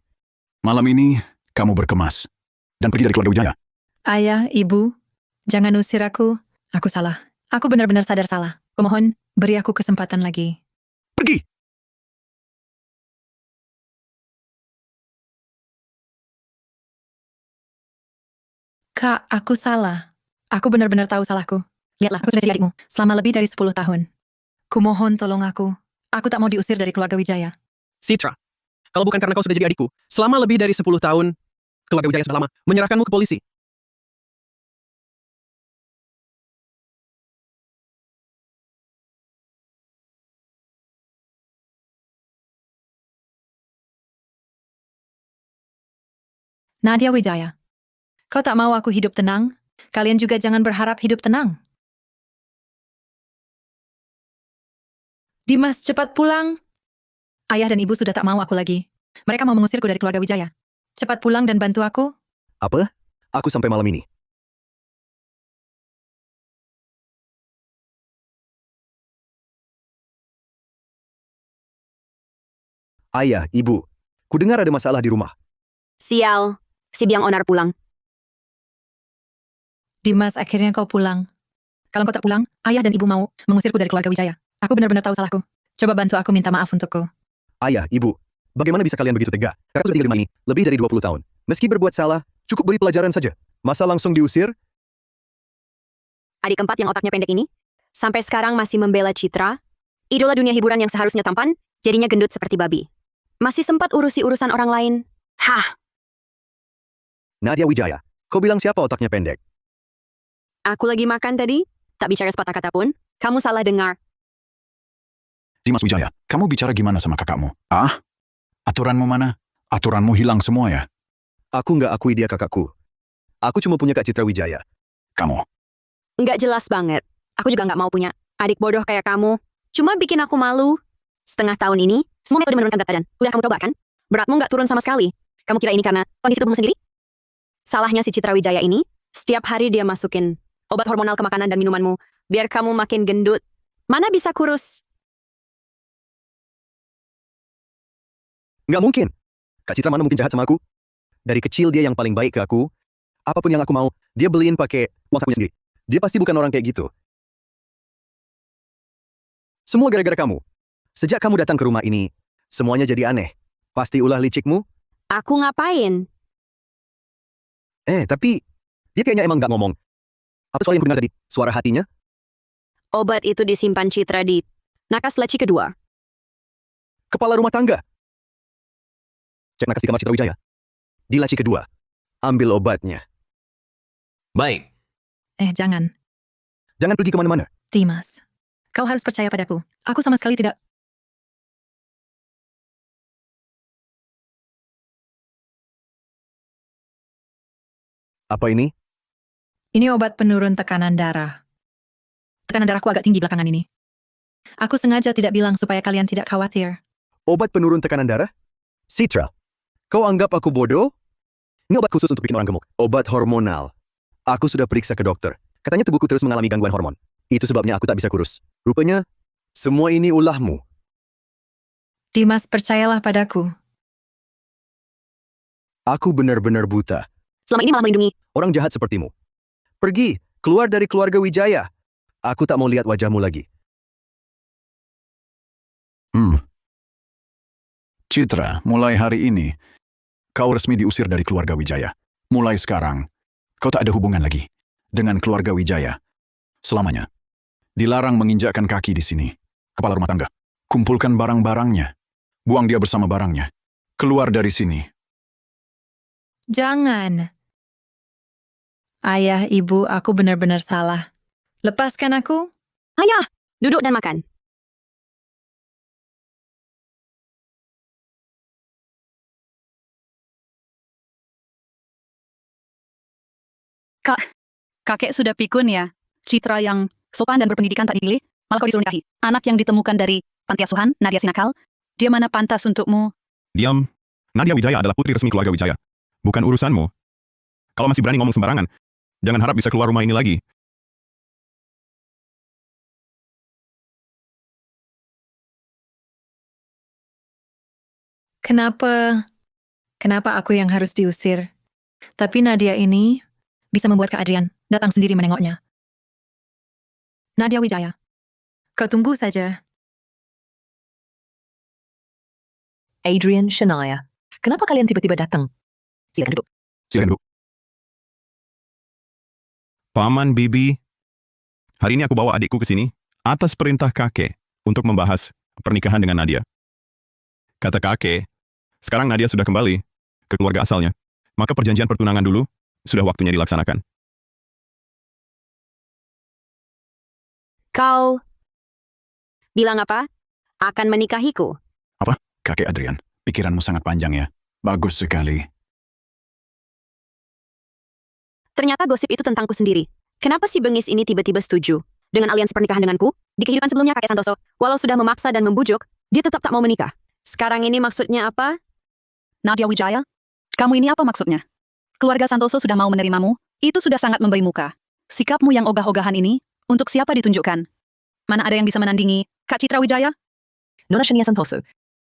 Malam ini, kamu berkemas dan pergi dari keluarga Wijaya. Ayah, Ibu, Jangan usir aku. Aku salah. Aku benar-benar sadar salah. Kumohon, beri aku kesempatan lagi. Pergi! Kak, aku salah. Aku benar-benar tahu salahku. Lihatlah, aku sudah jadi adikmu selama lebih dari 10 tahun. Kumohon tolong aku. Aku tak mau diusir dari keluarga Wijaya. Citra, kalau bukan karena kau sudah jadi adikku, selama lebih dari 10 tahun, keluarga Wijaya sudah lama menyerahkanmu ke polisi. Nadia Wijaya, kau tak mau aku hidup tenang? Kalian juga jangan berharap hidup tenang. Dimas, cepat pulang. Ayah dan ibu sudah tak mau aku lagi. Mereka mau mengusirku dari keluarga Wijaya. Cepat pulang dan bantu aku. Apa? Aku sampai malam ini. Ayah, ibu, kudengar ada masalah di rumah. Sial, si biang onar pulang. Dimas, akhirnya kau pulang. Kalau kau tak pulang, ayah dan ibu mau mengusirku dari keluarga Wijaya. Aku benar-benar tahu salahku. Coba bantu aku minta maaf untukku. Ayah, ibu, bagaimana bisa kalian begitu tega? Kakak sudah tinggal di rumah ini lebih dari 20 tahun. Meski berbuat salah, cukup beri pelajaran saja. Masa langsung diusir? Adik keempat yang otaknya pendek ini, sampai sekarang masih membela Citra, idola dunia hiburan yang seharusnya tampan, jadinya gendut seperti babi. Masih sempat urusi urusan orang lain. Hah, Nadia Wijaya, kau bilang siapa otaknya pendek? aku lagi makan tadi, tak bicara sepatah kata pun, kamu salah dengar. Dimas Wijaya, kamu bicara gimana sama kakakmu? Ah? Aturanmu mana? Aturanmu hilang semua ya? Aku nggak akui dia kakakku. Aku cuma punya Kak Citra Wijaya. Kamu. Nggak jelas banget. Aku juga nggak mau punya adik bodoh kayak kamu. Cuma bikin aku malu. Setengah tahun ini, semua metode menurunkan berat badan. Udah kamu coba kan? Beratmu nggak turun sama sekali. Kamu kira ini karena kondisi tubuhmu sendiri? Salahnya si Citra Wijaya ini, setiap hari dia masukin obat hormonal ke makanan dan minumanmu, biar kamu makin gendut. Mana bisa kurus? Nggak mungkin. Kak Citra mana mungkin jahat sama aku? Dari kecil dia yang paling baik ke aku. Apapun yang aku mau, dia beliin pakai uang sakunya sendiri. Dia pasti bukan orang kayak gitu. Semua gara-gara kamu. Sejak kamu datang ke rumah ini, semuanya jadi aneh. Pasti ulah licikmu. Aku ngapain? Tapi dia kayaknya emang nggak ngomong. Apa suara yang kudengar tadi? Suara hatinya? Obat itu disimpan Citra di nakas laci kedua. Kepala rumah tangga. Cek nakas di kamar Citra Wijaya. Di laci kedua. Ambil obatnya. Baik. Jangan. Jangan pergi kemana-mana. Dimas, kau harus percaya padaku. Aku sama sekali tidak. Apa ini? Ini obat penurun tekanan darah. Tekanan darahku agak tinggi belakangan ini. Aku sengaja tidak bilang supaya kalian tidak khawatir. Obat penurun tekanan darah? Citra, kau anggap aku bodoh? Ini obat khusus untuk bikin orang gemuk. Obat hormonal. Aku sudah periksa ke dokter. Katanya tubuhku terus mengalami gangguan hormon. Itu sebabnya aku tak bisa kurus. Rupanya, semua ini ulahmu. Dimas, percayalah padaku. Aku benar-benar buta. Selama ini malah melindungi. Orang jahat sepertimu. Pergi, keluar dari keluarga Wijaya. Aku tak mau lihat wajahmu lagi. Citra, mulai hari ini, kau resmi diusir dari keluarga Wijaya. Mulai sekarang, kau tak ada hubungan lagi dengan keluarga Wijaya. Selamanya. Dilarang menginjakkan kaki di sini. Kepala rumah tangga. Kumpulkan barang-barangnya. Buang dia bersama barangnya. Keluar dari sini. Jangan. Ayah, ibu, aku benar-benar salah. Lepaskan aku. Ayah, duduk dan makan. Kakek sudah pikun ya. Citra yang sopan dan berpendidikan tak dipilih, malah kau disuruh nikahi. Anak yang ditemukan dari panti asuhan, Nadia Sinakal, dia mana pantas untukmu? Diam. Nadia Wijaya adalah putri resmi keluarga Wijaya. Bukan urusanmu. Kalau masih berani ngomong sembarangan, jangan harap bisa keluar rumah ini lagi. Kenapa aku yang harus diusir? Tapi Nadia ini bisa membuat Kak Adrian datang sendiri menengoknya. Nadia Wijaya, kau tunggu saja. Adrian, Shania. Kenapa kalian tiba-tiba datang? Silakan duduk. Silakan duduk. Paman Bibi, hari ini aku bawa adikku ke sini atas perintah kakek untuk membahas pernikahan dengan Nadia. Kata kakek, sekarang Nadia sudah kembali ke keluarga asalnya. Maka perjanjian pertunangan dulu sudah waktunya dilaksanakan. Kau bilang apa? Akan menikahiku? Kakek Adrian, pikiranmu sangat panjang ya. Bagus sekali. Ternyata gosip itu tentangku sendiri. Kenapa si bengis ini tiba-tiba setuju dengan aliansi pernikahan denganku? Di kehidupan sebelumnya kakek Santoso, walau sudah memaksa dan membujuk, dia tetap tak mau menikah. Sekarang ini maksudnya apa? Nadia Wijaya, kamu ini apa maksudnya? Keluarga Santoso sudah mau menerimamu, itu sudah sangat memberi muka. Sikapmu yang ogah-ogahan ini, untuk siapa ditunjukkan? Mana ada yang bisa menandingi Kak Citra Wijaya? Nona Shania Santoso.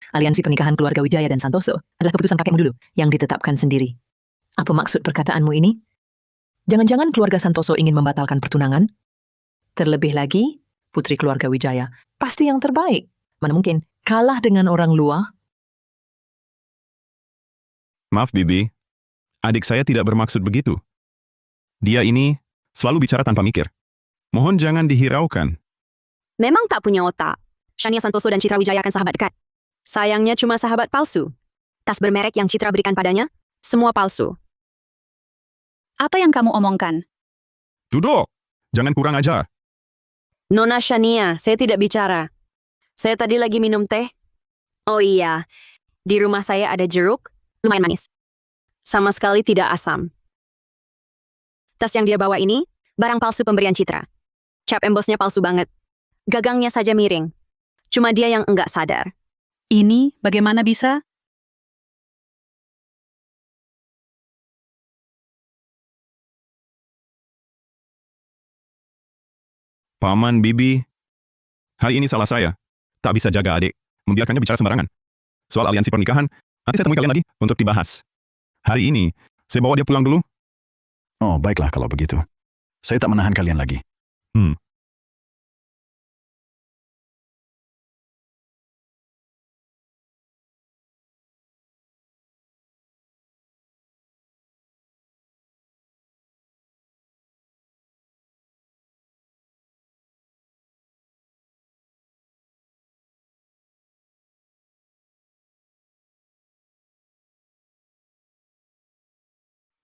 Aliansi pernikahan keluarga Wijaya dan Santoso adalah keputusan kakekmu dulu yang ditetapkan sendiri. Apa maksud perkataanmu ini? Jangan-jangan keluarga Santoso ingin membatalkan pertunangan? Terlebih lagi, putri keluarga Wijaya pasti yang terbaik. Mana mungkin kalah dengan orang luar? Maaf Bibi, adik saya tidak bermaksud begitu. Dia ini selalu bicara tanpa mikir. Mohon jangan dihiraukan. Memang tak punya otak. Shania Santoso dan Citra Wijaya kan sahabat dekat. Sayangnya cuma sahabat palsu. Tas bermerek yang Citra berikan padanya, semua palsu. Apa yang kamu omongkan? Duduk! Jangan kurang ajar. Nona Shania, saya tidak bicara. Saya tadi lagi minum teh. Oh iya, di rumah saya ada jeruk, lumayan manis. Sama sekali tidak asam. Tas yang dia bawa ini, barang palsu pemberian Citra. Cap embosnya palsu banget. Gagangnya saja miring. Cuma dia yang enggak sadar. Ini bagaimana bisa? Paman Bibi, hari ini salah saya. Tak bisa jaga adik, membiarkannya bicara sembarangan. Soal aliansi pernikahan, nanti saya temui kalian lagi untuk dibahas. Hari ini, saya bawa dia pulang dulu. Oh, baiklah kalau begitu. Saya tak menahan kalian lagi.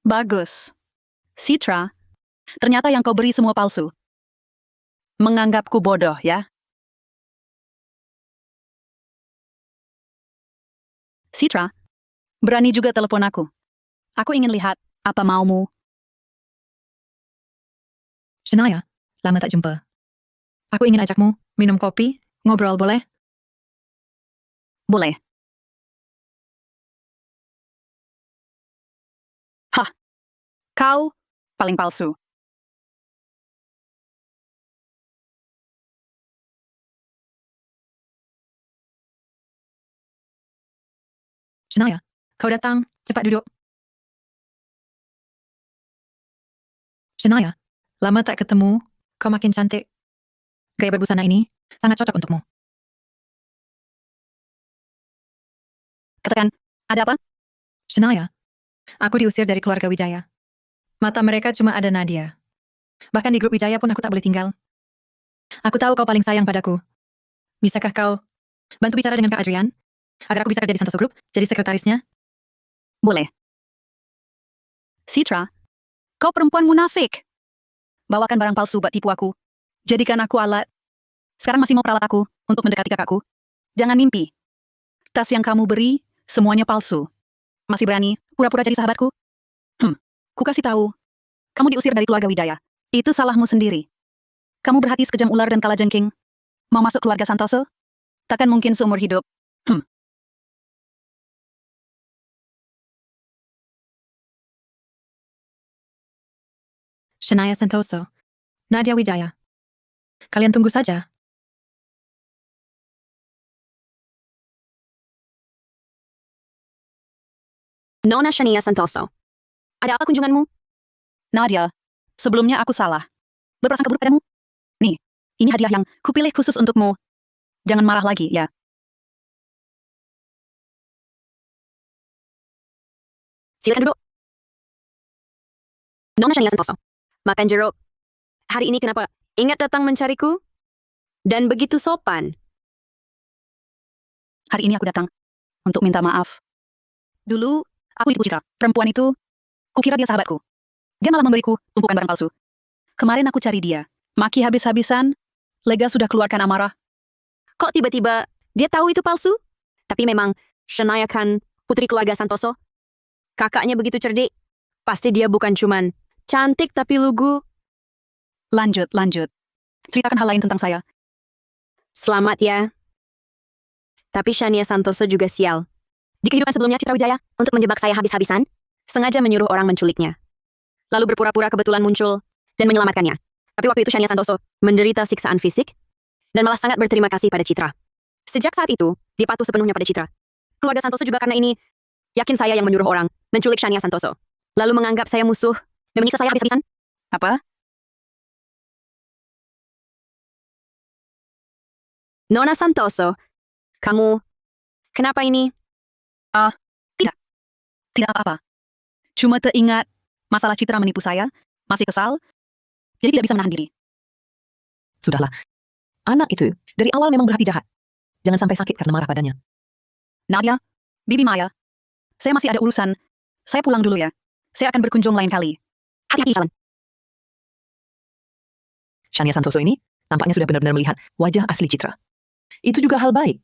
Bagus. Citra, ternyata yang kau beri semua palsu. Menganggapku bodoh, ya? Citra, berani juga telepon aku. Aku ingin lihat apa maumu. Shania, lama tak jumpa. Aku ingin ajakmu minum kopi, ngobrol boleh? Boleh. Hah, kau paling palsu. Shania, kau datang, cepat duduk. Shania, lama tak ketemu, kau makin cantik. Gaya berbusana ini sangat cocok untukmu. Katakan, ada apa? Shania, aku diusir dari keluarga Wijaya. Mata mereka cuma ada Nadia. Bahkan di grup Wijaya pun aku tak boleh tinggal. Aku tahu kau paling sayang padaku. Bisakah kau bantu bicara dengan Kak Adrian? Agar aku bisa kerja di Santoso Group, jadi sekretarisnya? Boleh. Citra, kau perempuan munafik. Bawakan barang palsu buat tipu aku. Jadikan aku alat. Sekarang masih mau peralat aku untuk mendekati kakakku. Jangan mimpi. Tas yang kamu beri, semuanya palsu. Masih berani pura-pura jadi sahabatku? Ku kasih tahu. Kamu diusir dari keluarga Wijaya. Itu salahmu sendiri. Kamu berhati sekejam ular dan kalajengking. Mau masuk keluarga Santoso? Takkan mungkin seumur hidup. Shania Santoso, Nadia Wijaya. Kalian tunggu saja. Nona Shania Santoso. Ada apa kunjunganmu? Nadia, Sebelumnya aku salah. Berprasangka buruk padamu. Nih, ini hadiah yang kupilih khusus untukmu. Jangan marah lagi, ya. Silakan duduk. Nona Shania Santoso. Makan jeruk. Hari ini kenapa ingat datang mencariku? Dan begitu sopan. Hari ini aku datang untuk minta maaf. Dulu, aku ditipu Citra. Perempuan itu, kukira dia sahabatku. Dia malah memberiku tumpukan barang palsu. Kemarin aku cari dia. Maki habis-habisan, Lega sudah keluarkan amarah. Kok tiba-tiba dia tahu itu palsu? Tapi memang Shania kan putri keluarga Santoso. Kakaknya begitu cerdik. Pasti dia bukan cuman cantik tapi lugu. Lanjut. Ceritakan hal lain tentang saya. Selamat ya. Tapi Shania Santoso juga sial. Di kehidupan sebelumnya Citra Wijaya, untuk menjebak saya habis-habisan, sengaja menyuruh orang menculiknya. Lalu berpura-pura kebetulan muncul dan menyelamatkannya. Tapi waktu itu Shania Santoso menderita siksaan fisik dan malah sangat berterima kasih pada Citra. Sejak saat itu, dia patuh sepenuhnya pada Citra. Keluarga Santoso juga karena ini, yakin saya yang menyuruh orang menculik Shania Santoso. Lalu menganggap saya musuh dan menyiksa saya habis-habisan. Apa? Nona Santoso, kamu, kenapa ini? Tidak apa-apa. Cuma teringat masalah Citra menipu saya, masih kesal, jadi tidak bisa menahan diri. Sudahlah. Anak itu dari awal memang berhati jahat. Jangan sampai sakit karena marah padanya. Nadia, Bibi Maya, saya masih ada urusan. Saya pulang dulu ya. Saya akan berkunjung lain kali. Hati-hati jalan. Shania Santoso ini tampaknya sudah benar-benar melihat wajah asli Citra. Itu juga hal baik.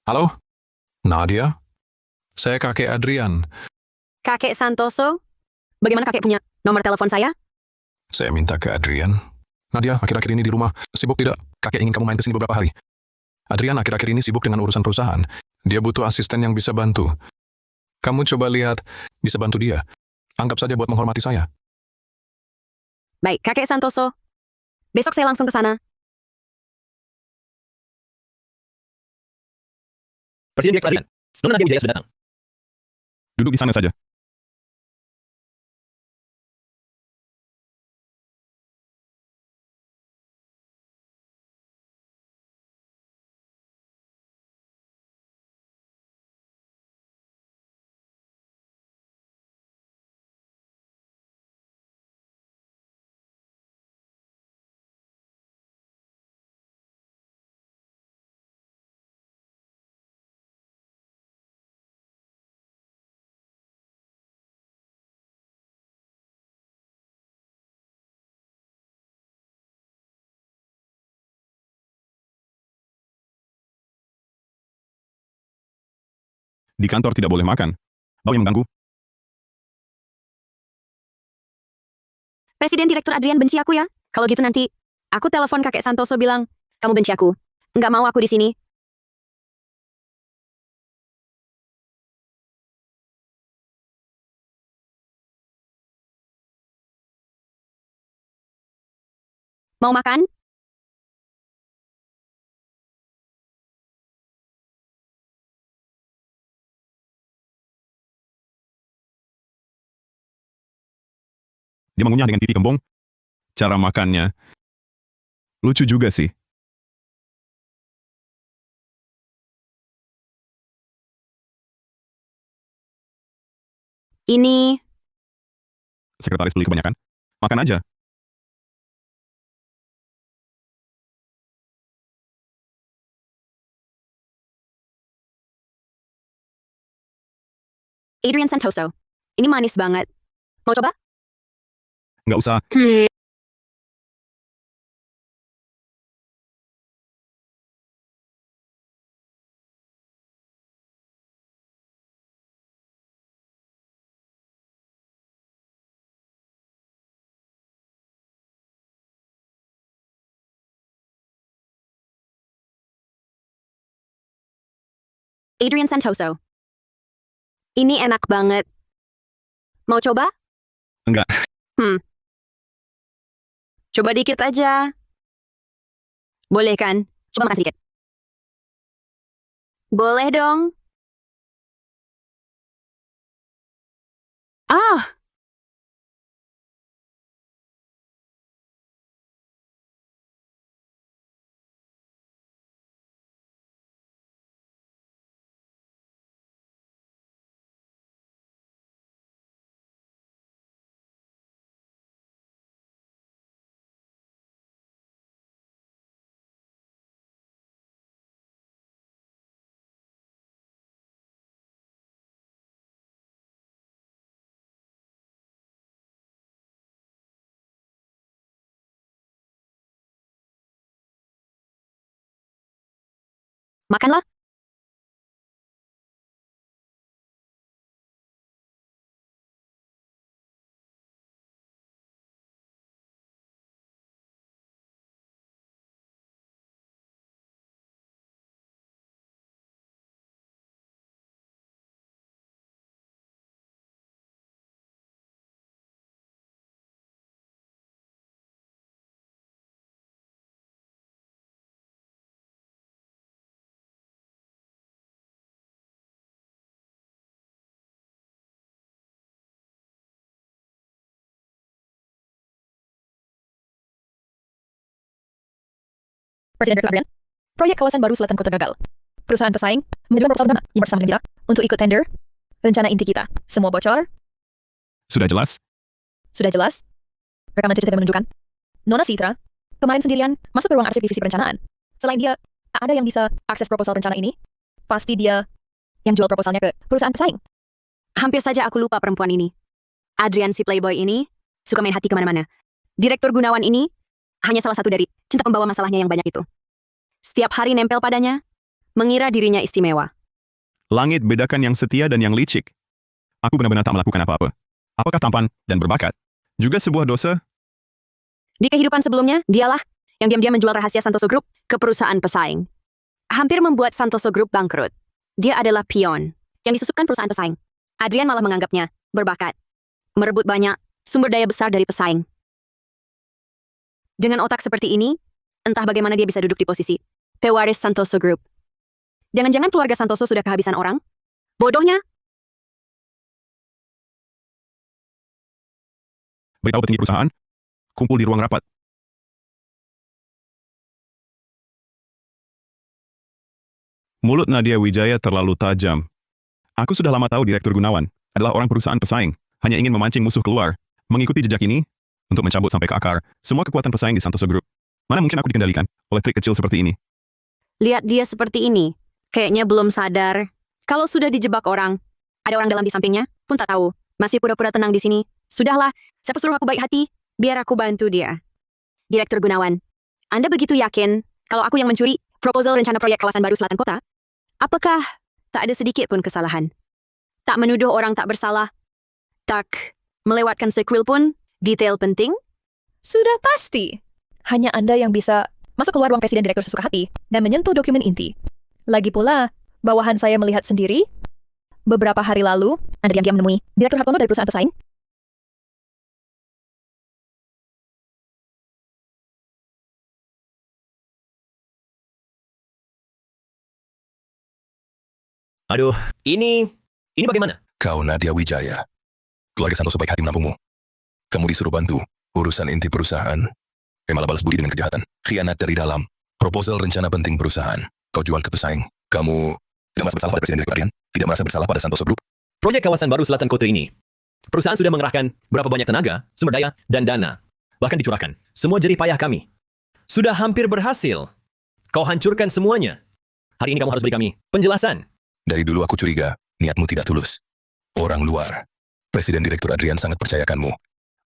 Halo, Nadia. Saya kakek Adrian. Kakek Santoso, bagaimana kakek punya nomor telepon saya? Saya minta ke Adrian. Nadia, akhir-akhir ini di rumah sibuk tidak? Kakek ingin kamu main ke sini beberapa hari. Adrian akhir-akhir ini sibuk dengan urusan perusahaan. Dia butuh asisten yang bisa bantu. Kamu coba lihat, bisa bantu dia. Anggap saja buat menghormati saya. Baik, kakek Santoso. Besok saya langsung ke sana. Presiden Direktur Adrian, Nona Nadia Wijaya sudah datang. Duduk di sana saja. Di kantor tidak boleh makan. Bau yang mengganggu. Presiden Direktur Adrian benci aku ya. Kalau gitu nanti, aku telepon kakek Santoso bilang, kamu benci aku. Nggak mau aku di sini. Mau makan? Dia mengunyah dengan pipi kembung. Cara makannya lucu juga sih. Ini, Sekretaris beli kebanyakan. Makan aja. Adrian Santoso. Ini manis banget. Mau coba? Nggak usah. Adrian Santoso. Ini enak banget. Mau coba? Enggak. Coba dikit aja. Boleh kan? Coba makan sedikit. Boleh dong. Ah, makanlah. Presiden Direktur Adrian, proyek kawasan baru Selatan Kota gagal. Perusahaan pesaing mengirimkan proposal dana yang bersama dengan kita untuk ikut tender. Rencana inti kita, semua bocor, Sudah jelas? sudah jelas. Rekaman CCTV menunjukkan. Nona Citra, kemarin sendirian masuk ke ruang arsip divisi perencanaan. Selain dia, tak ada yang bisa akses proposal rencana ini. Pasti dia yang jual proposalnya ke perusahaan pesaing. Hampir saja aku lupa perempuan ini. Adrian si playboy ini suka main hati kemana-mana. Direktur Gunawan ini hanya salah satu dari cinta pembawa masalahnya yang banyak itu. Setiap hari nempel padanya, mengira dirinya istimewa. Langit bedakan yang setia dan yang licik. Aku benar-benar tak melakukan apa-apa. Apakah tampan dan berbakat juga sebuah dosa? Di kehidupan sebelumnya, dialah yang diam-diam menjual rahasia Santoso Group ke perusahaan pesaing. Hampir membuat Santoso Group bangkrut. Dia adalah pion yang disusupkan perusahaan pesaing. Adrian malah menganggapnya berbakat. Merebut banyak sumber daya besar dari pesaing. Dengan otak seperti ini, entah bagaimana dia bisa duduk di posisi pewaris Santoso Group. Jangan-jangan keluarga Santoso sudah kehabisan orang? Bodohnya, Beritahu petinggi perusahaan, kumpul di ruang rapat. Mulut Nadia Wijaya terlalu tajam. Aku sudah lama tahu Direktur Gunawan adalah orang perusahaan pesaing, hanya ingin memancing musuh keluar. Mengikuti jejak ini, untuk mencabut sampai ke akar, semua kekuatan pesaing di Santoso Group. Mana mungkin aku dikendalikan oleh trik kecil seperti ini? lihat dia seperti ini. Kayaknya belum sadar. Kalau sudah dijebak orang, ada orang dalam di sampingnya, pun tak tahu. Masih pura-pura tenang di sini. Sudahlah, siapa suruh aku baik hati? Biar aku bantu dia. Direktur Gunawan, Anda begitu yakin kalau aku yang mencuri proposal rencana proyek kawasan baru Selatan Kota? Apakah tak ada sedikit pun kesalahan? Tak menuduh orang tak bersalah? Tak melewatkan sequel pun? Detail penting? Sudah pasti. Hanya Anda yang bisa masuk keluar ruang presiden direktur sesuka hati dan menyentuh dokumen inti. Lagi pula, bawahan saya melihat sendiri, beberapa hari lalu, Anda diam-diam menemui Direktur Hartono dari perusahaan pesaing. Aduh, ini bagaimana? Kau Nadia Wijaya. Keluarga Santoso baik hati menampungmu. Kamu disuruh bantu urusan inti perusahaan. Malah balas budi dengan kejahatan. Khianat dari dalam. Proposal rencana penting perusahaan. Kau jual ke pesaing. Kamu tidak merasa bersalah pada Presiden Direktur Adrian? Tidak merasa bersalah pada Santoso Group? Proyek kawasan baru Selatan Kota ini, perusahaan sudah mengerahkan berapa banyak tenaga, sumber daya, dan dana. Bahkan dicurahkan. Semua jerih payah kami. Sudah hampir berhasil. Kau hancurkan semuanya. Hari ini kamu harus beri kami penjelasan. Dari dulu aku curiga, niatmu tidak tulus. Orang luar. Presiden Direktur Adrian sangat percayakanmu.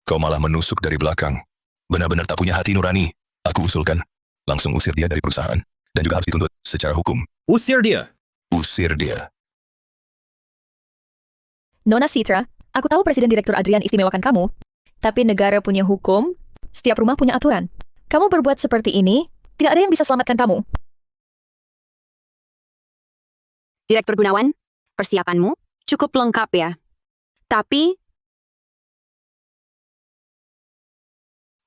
Kau malah menusuk dari belakang. Benar-benar tak punya hati nurani. Aku usulkan, langsung usir dia dari perusahaan. Dan juga harus dituntut secara hukum. Usir dia. Usir dia. Nona Citra, aku tahu Presiden Direktur Adrian istimewakan kamu, tapi negara punya hukum, setiap rumah punya aturan. Kamu berbuat seperti ini, tidak ada yang bisa selamatkan kamu. Direktur Gunawan, persiapanmu cukup lengkap ya. Tapi,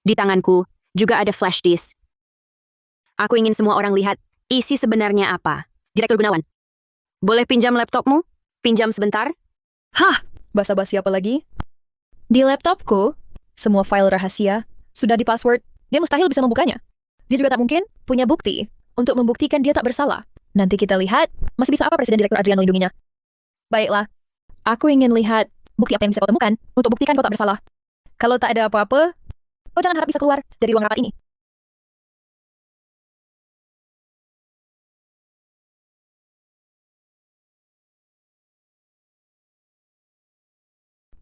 di tanganku juga ada flash disk. Aku ingin semua orang lihat isi sebenarnya apa. Direktur Gunawan, boleh pinjam laptopmu? Pinjam sebentar? Hah, basa-basi apa lagi? Di laptopku, semua file rahasia sudah di-password. Dia mustahil bisa membukanya. Dia juga tak mungkin punya bukti untuk membuktikan dia tak bersalah. Nanti kita lihat, masih bisa apa Presiden Direktur Adrian melindunginya. Baiklah, aku ingin lihat bukti apa yang bisa kau temukan untuk buktikan kau tak bersalah. Kalau tak ada apa-apa, kau jangan harap bisa keluar dari ruang rapat ini.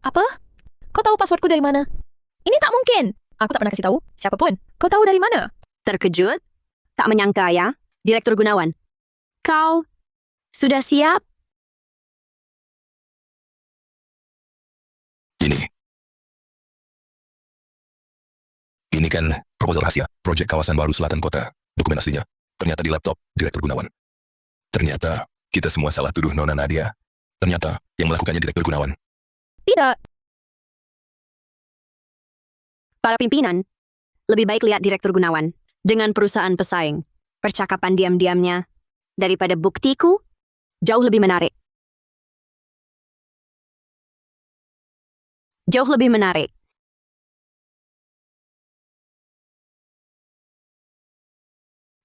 Apa? Kau tahu passwordku dari mana? Ini tak mungkin. Aku tak pernah kasih tahu siapapun. Kau tahu dari mana? Terkejut? Tak menyangka ya, Direktur Gunawan. Kau sudah siap? Ini kan proposal rahasia, proyek kawasan baru selatan kota. Dokumen aslinya ternyata di laptop Direktur Gunawan. Ternyata kita semua salah tuduh Nona Nadia. Ternyata yang melakukannya Direktur Gunawan. Tidak. Para pimpinan, lebih baik lihat Direktur Gunawan dengan perusahaan pesaing. Percakapan diam-diamnya daripada buktiku jauh lebih menarik. Jauh lebih menarik.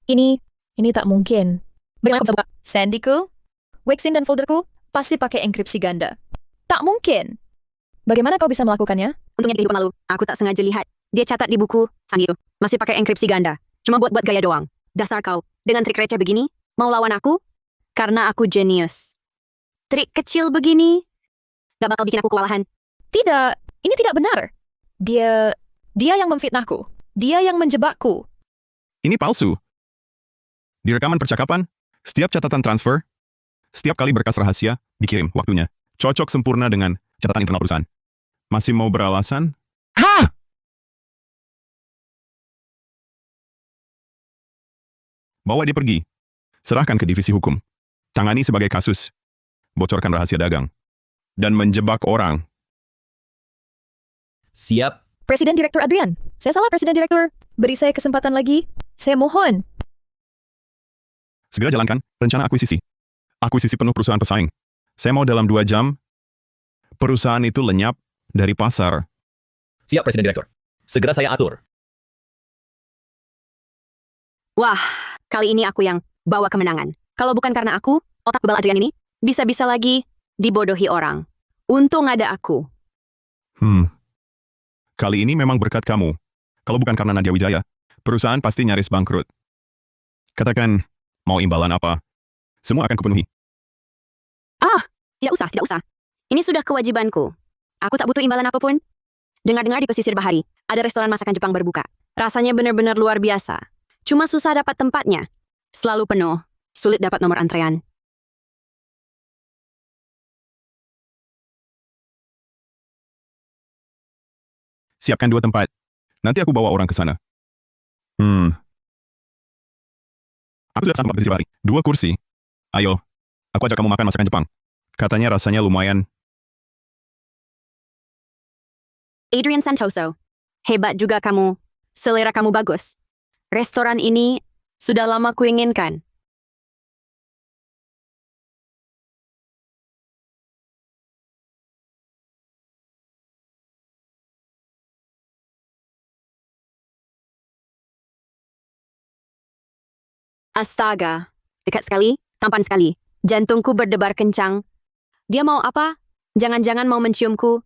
Ini tak mungkin. Bagaimana kau bisa buka? Sandyku, Wexin dan folderku pasti pakai enkripsi ganda. Tak mungkin. Bagaimana kau bisa melakukannya? Untungnya di kehidupan lalu, aku tak sengaja lihat. Dia catat di buku, sang itu. Masih pakai enkripsi ganda. Cuma buat-buat gaya doang. Dasar kau, dengan trik receh begini, mau lawan aku? Karena aku jenius. Trik kecil begini, gak bakal bikin aku kewalahan. Tidak, ini tidak benar. Dia yang memfitnahku. Dia yang menjebakku. Ini palsu. Di rekaman percakapan, setiap catatan transfer, setiap kali berkas rahasia, dikirim waktunya. Cocok sempurna dengan catatan internal perusahaan. Masih mau beralasan? Hah! Bawa dia pergi. Serahkan ke divisi hukum. Tangani sebagai kasus. Bocorkan rahasia dagang. Dan menjebak orang. Siap. Presiden Direktur Adrian. Saya salah, Presiden Direktur. Beri saya kesempatan lagi. Saya mohon. Segera jalankan rencana akuisisi. Akuisisi penuh perusahaan pesaing. Saya mau dalam 2 jam, perusahaan itu lenyap dari pasar. Siap, Presiden Direktur. Segera saya atur. Wah, kali ini aku yang bawa kemenangan. Kalau bukan karena aku, otak bebal Adrian ini bisa-bisa lagi dibodohi orang. Untung ada aku. Kali ini memang berkat kamu. Kalau bukan karena Nadia Wijaya, perusahaan pasti nyaris bangkrut. Katakan, mau imbalan apa? Semua akan kupenuhi. Tidak usah. Ini sudah kewajibanku. Aku tak butuh imbalan apapun. Dengar-dengar di pesisir Bahari, ada restoran masakan Jepang berbuka. Rasanya benar-benar luar biasa. Cuma susah dapat tempatnya. Selalu penuh, sulit dapat nomor antrean. Siapkan 2 tempat. Nanti aku bawa orang ke sana. Aku sudah sampai di Bahari. 2 kursi. Ayo, aku ajak kamu makan masakan Jepang. Katanya rasanya lumayan. Adrian Santoso, hebat juga kamu. Selera kamu bagus. Restoran ini sudah lama kuinginkan. Astaga, dekat sekali, tampan sekali. Jantungku berdebar kencang. Dia mau apa? Jangan-jangan mau menciumku.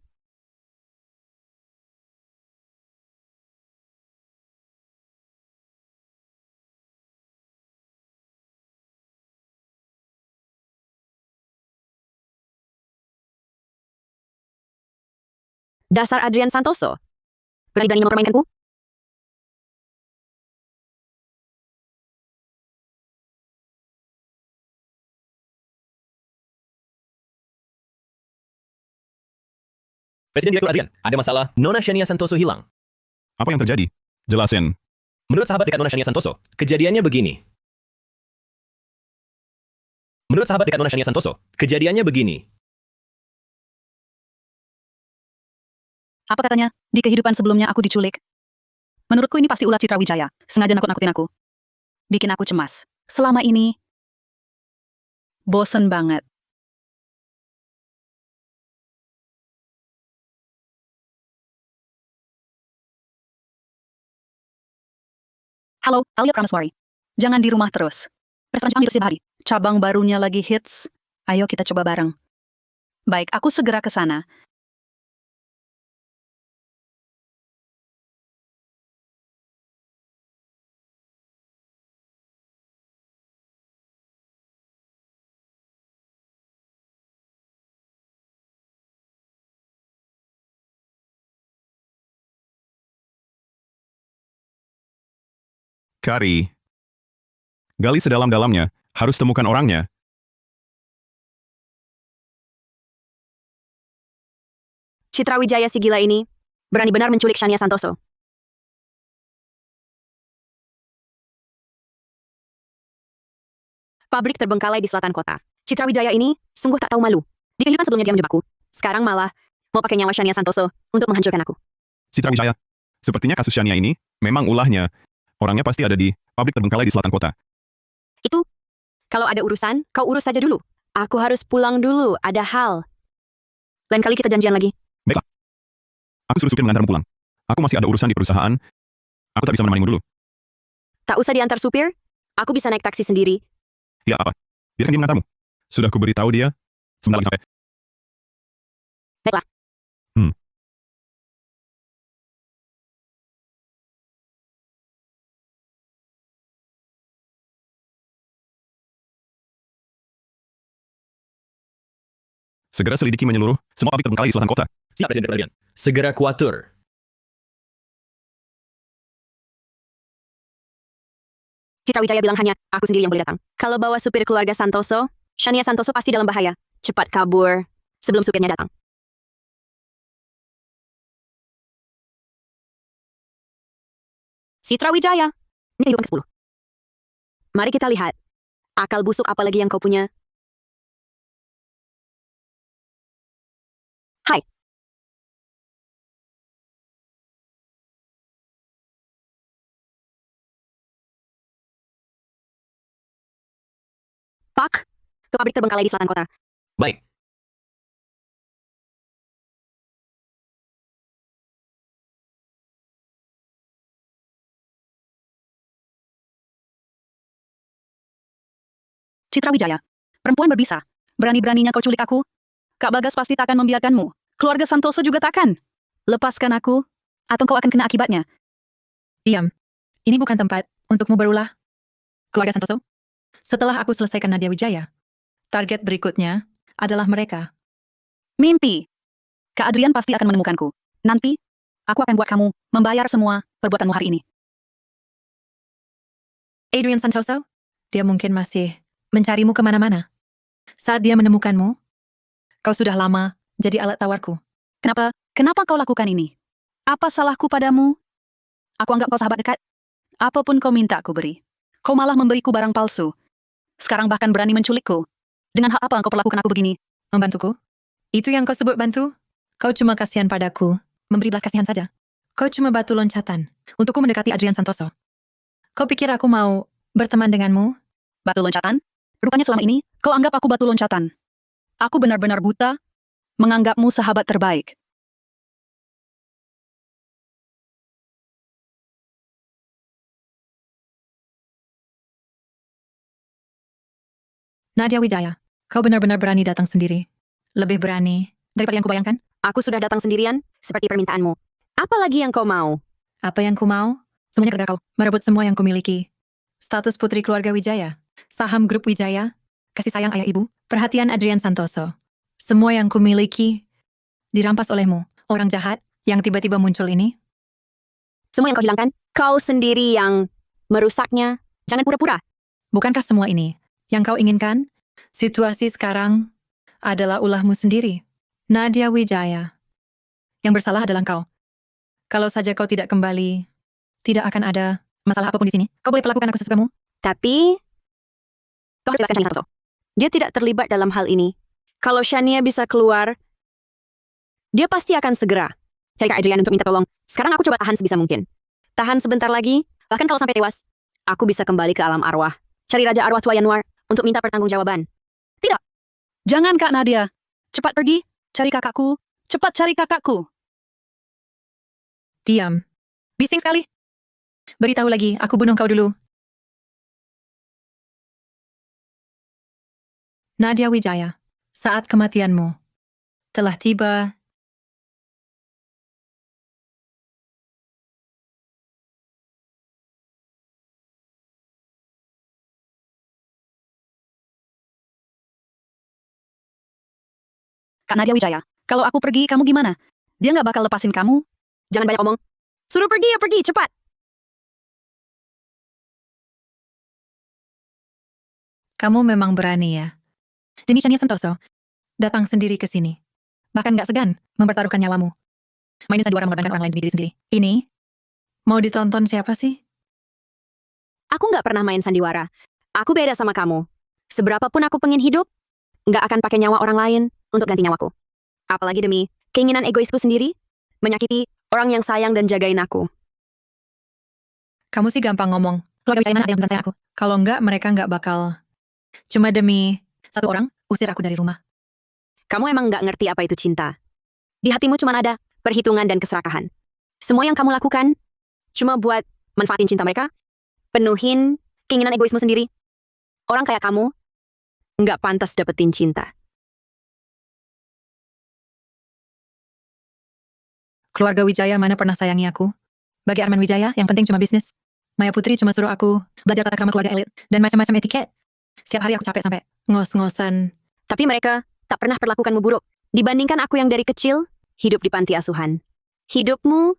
Dasar Adrian Santoso. Berani-berani mempermainkanku? Presiden Direktur Adrian, ada masalah. Nona Shania Santoso hilang. Apa yang terjadi? Jelasin. Menurut sahabat dekat Nona Shania Santoso, kejadiannya begini. Apa katanya? Di kehidupan sebelumnya aku diculik. Menurutku ini pasti ulah Citra Wijaya. Sengaja nakut-nakutin aku. Bikin aku cemas. Selama ini, bosen banget. Halo, Alia Pramaswari. Jangan di rumah terus. Restoran Jepang dibersih hari. Cabang barunya lagi hits. Ayo kita coba bareng. Baik, aku segera ke sana. Kari. Gali sedalam-dalamnya, harus temukan orangnya. Citra Wijaya si gila ini berani benar menculik Shania Santoso. Pabrik terbengkalai di selatan kota. Citra Wijaya ini sungguh tak tahu malu. Di kehidupan sebelumnya dia menjebakku. Sekarang malah mau pakai nyawa Shania Santoso untuk menghancurkan aku. Citra Wijaya. Sepertinya kasus Shania ini memang ulahnya. Orangnya pasti ada di pabrik terbengkalai di selatan kota. Itu, kalau ada urusan, kau urus saja dulu. Aku harus pulang dulu, ada hal. Lain kali kita janjian lagi. Baiklah. Aku suruh supir mengantarmu pulang. Aku masih ada urusan di perusahaan. Aku tak bisa menemanimu dulu. Tak usah diantar supir, aku bisa naik taksi sendiri. Ya apa? Biarkan dia mengantarmu. Sudah kuberitahu dia. Sebentar lagi sampai. Baiklah. Segera selidiki menyeluruh semua pabrik terbengkalai di selatan kota. Siap, Presiden Pertanian. Segera kuatur. Citra Wijaya bilang hanya aku sendiri yang boleh datang. Kalau bawa supir keluarga Santoso, Shania Santoso pasti dalam bahaya. Cepat kabur sebelum supirnya datang. Citra Wijaya, ini kehidupan ke-10. Mari kita lihat. Akal busuk apa lagi yang kau punya? Hai. Pak, ke pabrik terbengkalai di selatan kota. Baik. Citra Wijaya. Perempuan berbisa. Berani-beraninya kau culik aku. Kak Bagas pasti tak akan membiarkanmu. Keluarga Santoso juga takkan. Lepaskan aku, atau kau akan kena akibatnya. Diam. Ini bukan tempat untukmu berulah. Keluarga Santoso. Setelah aku selesaikan Nadia Wijaya, target berikutnya adalah mereka. Mimpi. Kak Adrian pasti akan menemukanku. Nanti, aku akan buat kamu membayar semua perbuatanmu hari ini. Adrian Santoso, dia mungkin masih mencarimu kemana-mana. Saat dia menemukanmu, kau sudah lama jadi alat tawarku. Kenapa kau lakukan ini? Apa salahku padamu? Aku anggap kau sahabat dekat. Apapun kau minta aku beri. Kau malah memberiku barang palsu. Sekarang bahkan berani menculikku. Dengan hak apa engkau perlakukan aku begini? Membantuku? Itu yang kau sebut bantu? Kau cuma kasihan padaku, memberi belas kasihan saja. Kau cuma batu loncatan untukku mendekati Adrian Santoso. Kau pikir aku mau berteman denganmu? Batu loncatan? Rupanya selama ini, kau anggap aku batu loncatan. Aku benar-benar buta, menganggapmu sahabat terbaik. Nadia Wijaya, kau benar-benar berani datang sendiri. Lebih berani daripada yang kubayangkan. Aku sudah datang sendirian, seperti permintaanmu. Apa lagi yang kau mau? Apa yang ku mau? Semuanya gara kau. Merebut semua yang kumiliki. Status putri keluarga Wijaya. Saham grup Wijaya. Kasih sayang ayah ibu. Perhatian Adrian Santoso. Semua yang kumiliki dirampas olehmu. Orang jahat yang tiba-tiba muncul ini. Semua yang kau hilangkan, kau sendiri yang merusaknya. Jangan pura-pura. Bukankah semua ini yang kau inginkan? Situasi sekarang adalah ulahmu sendiri. Nadia Wijaya. Yang bersalah adalah kau. Kalau saja kau tidak kembali, tidak akan ada masalah apapun di sini. Kau boleh perlakukan aku sesukamu. Tapi, kau harus jelaskan Shania Santoso. Dia tidak terlibat dalam hal ini. Kalau Shania bisa keluar, dia pasti akan segera cari Kak Adrian untuk minta tolong. Sekarang aku coba tahan sebisa mungkin. Tahan sebentar lagi, bahkan kalau sampai tewas, aku bisa kembali ke alam arwah. Cari Raja Arwah Tua Yanwar untuk minta pertanggungjawaban. Tidak. Jangan Kak Nadia. Cepat pergi, cari kakakku. Cepat cari kakakku. Diam. Bising sekali. Beritahu lagi, aku bunuh kau dulu. Nadia Wijaya, saat kematianmu telah tiba. Kak Nadia Wijaya, kalau aku pergi, kamu gimana? Dia nggak bakal lepasin kamu? Jangan banyak omong. Suruh pergi ya pergi, cepat. Kamu memang berani ya. Dini Chania Santoso, datang sendiri ke sini. Bahkan nggak segan mempertaruhkan nyawamu. Mainin sandiwara mengorbankan orang lain demi diri sendiri. Ini, mau ditonton siapa sih? Aku nggak pernah main sandiwara. Aku beda sama kamu. Seberapapun aku pengen hidup, nggak akan pakai nyawa orang lain untuk ganti nyawaku. Apalagi demi keinginan egoisku sendiri, menyakiti orang yang sayang dan jagain aku. Kamu sih gampang ngomong. Keluarga Wijaya mana ada yang beneran sayang aku? Kalau nggak, mereka nggak bakal. Cuma demi satu orang, usir aku dari rumah. Kamu emang nggak ngerti apa itu cinta. Di hatimu cuma ada perhitungan dan keserakahan. Semua yang kamu lakukan cuma buat manfaatin cinta mereka, penuhin keinginan egoismu sendiri. Orang kayak kamu nggak pantas dapetin cinta. Keluarga Wijaya mana pernah sayangi aku? Bagi Arman Wijaya, yang penting cuma bisnis. Maya Putri cuma suruh aku belajar tata krama keluarga elit dan macam-macam etiket. Setiap hari aku capek sampai ngos-ngosan. Tapi mereka tak pernah perlakukanmu buruk. Dibandingkan aku yang dari kecil, hidup di panti asuhan. Hidupmu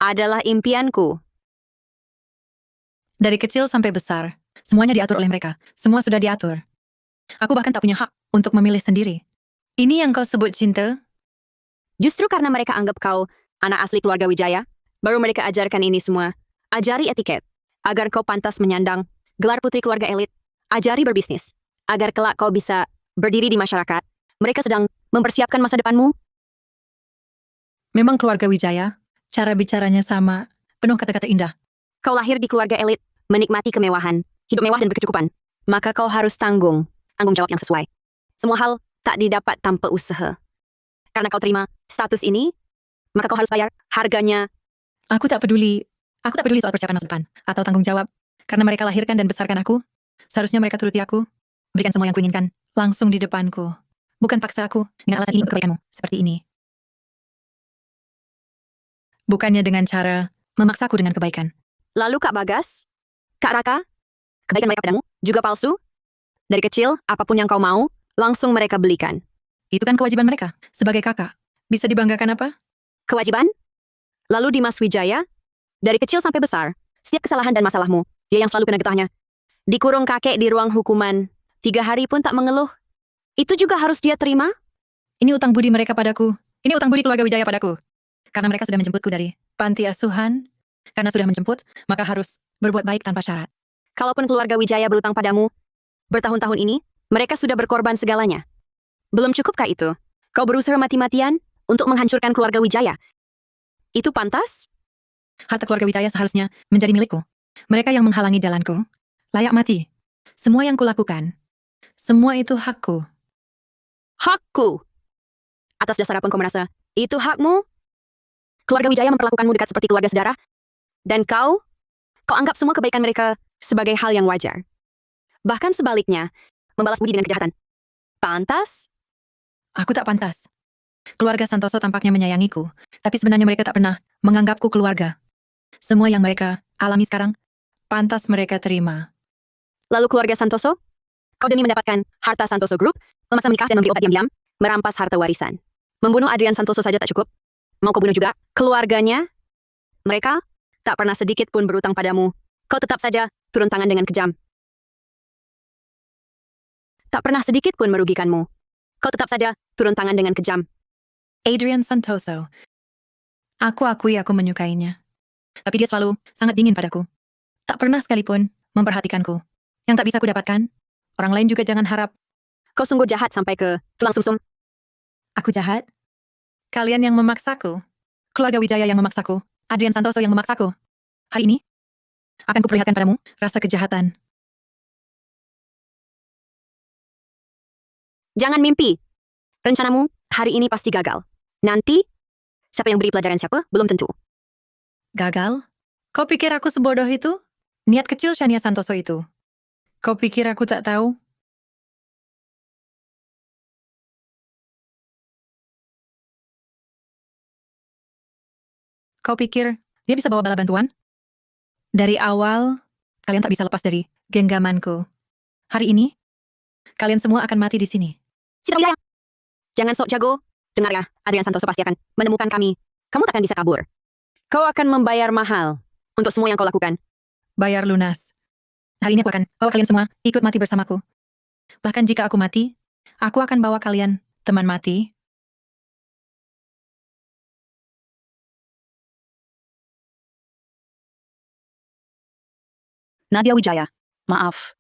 adalah impianku. Dari kecil sampai besar, semuanya diatur oleh mereka. Semua sudah diatur. Aku bahkan tak punya hak untuk memilih sendiri. Ini yang kau sebut cinta? Justru karena mereka anggap kau anak asli keluarga Wijaya, baru mereka ajarkan ini semua. Ajari etiket, agar kau pantas menyandang gelar putri keluarga elit. Ajari berbisnis, agar kelak kau bisa berdiri di masyarakat. Mereka sedang mempersiapkan masa depanmu. Memang keluarga Wijaya, cara bicaranya sama, penuh kata-kata indah. Kau lahir di keluarga elit, menikmati kemewahan, hidup mewah dan berkecukupan. Maka kau harus tanggung jawab yang sesuai. Semua hal tak didapat tanpa usaha. Karena kau terima status ini, maka kau harus bayar harganya. Aku tak peduli soal persiapan masa depan atau tanggung jawab. Karena mereka lahirkan dan besarkan aku, seharusnya mereka turuti aku, berikan semua yang kuinginkan, langsung di depanku. Bukan paksa aku dengan alasan ini untuk kebaikanmu, seperti ini. Bukannya dengan cara memaksaku dengan kebaikan. Lalu Kak Bagas, Kak Raka, kebaikan mereka padamu juga palsu? Dari kecil, apapun yang kau mau, langsung mereka belikan. Itu kan kewajiban mereka, sebagai kakak. Bisa dibanggakan apa? Kewajiban? Lalu Dimas Wijaya, dari kecil sampai besar, setiap kesalahan dan masalahmu, dia yang selalu kena getahnya. Dikurung kakek di ruang hukuman, 3 hari pun tak mengeluh. Itu juga harus dia terima? Ini utang budi mereka padaku. Ini utang budi keluarga Wijaya padaku. Karena mereka sudah menjemputku dari panti asuhan. Karena sudah menjemput, maka harus berbuat baik tanpa syarat. Kalaupun keluarga Wijaya berutang padamu, bertahun-tahun ini, mereka sudah berkorban segalanya. Belum cukupkah itu? Kau berusaha mati-matian untuk menghancurkan keluarga Wijaya. Itu pantas? Harta keluarga Wijaya seharusnya menjadi milikku. Mereka yang menghalangi jalanku, layak mati. Semua yang kulakukan, semua itu hakku. Hakku! Atas dasar apa kau merasa, itu hakmu? Keluarga Wijaya memperlakukanmu dekat seperti keluarga saudara, dan kau anggap semua kebaikan mereka sebagai hal yang wajar. Bahkan sebaliknya, membalas budi dengan kejahatan. Pantas? Aku tak pantas. Keluarga Santoso tampaknya menyayangiku, tapi sebenarnya mereka tak pernah menganggapku keluarga. Semua yang mereka alami sekarang, pantas mereka terima. Lalu keluarga Santoso? Kau demi mendapatkan harta Santoso Group, memaksa menikah dan membeli obat diam-diam, merampas harta warisan. Membunuh Adrian Santoso saja tak cukup. Mau kau bunuh juga keluarganya? Mereka tak pernah sedikit pun berutang padamu. Kau tetap saja turun tangan dengan kejam. Tak pernah sedikit pun merugikanmu. Kau tetap saja turun tangan dengan kejam. Adrian Santoso. Aku akui aku menyukainya. Tapi dia selalu sangat dingin padaku. Tak pernah sekalipun memperhatikanku. Yang tak bisa kudapatkan, orang lain juga jangan harap. Kau sungguh jahat sampai ke tulang sumsum. Aku jahat? Kalian yang memaksaku. Keluarga Wijaya yang memaksaku. Adrian Santoso yang memaksaku. Hari ini, akan kuperlihatkan padamu rasa kejahatan. Jangan mimpi. Rencanamu hari ini pasti gagal. Nanti, siapa yang beri pelajaran siapa, belum tentu. Gagal? Kau pikir aku sebodoh itu? Niat kecil Shania Santoso itu. Kau pikir aku tak tahu? Kau pikir dia bisa bawa bala bantuan? Dari awal, kalian tak bisa lepas dari genggamanku. Hari ini, kalian semua akan mati di sini. Citra Wijaya, jangan sok jago. Dengar ya, Adrian Santoso pasti akan menemukan kami. Kamu takkan bisa kabur. Kau akan membayar mahal untuk semua yang kau lakukan. Bayar lunas. Hari ini aku akan bawa kalian semua ikut mati bersamaku. Bahkan jika aku mati, aku akan bawa kalian, teman mati. Nadia Wijaya, maaf.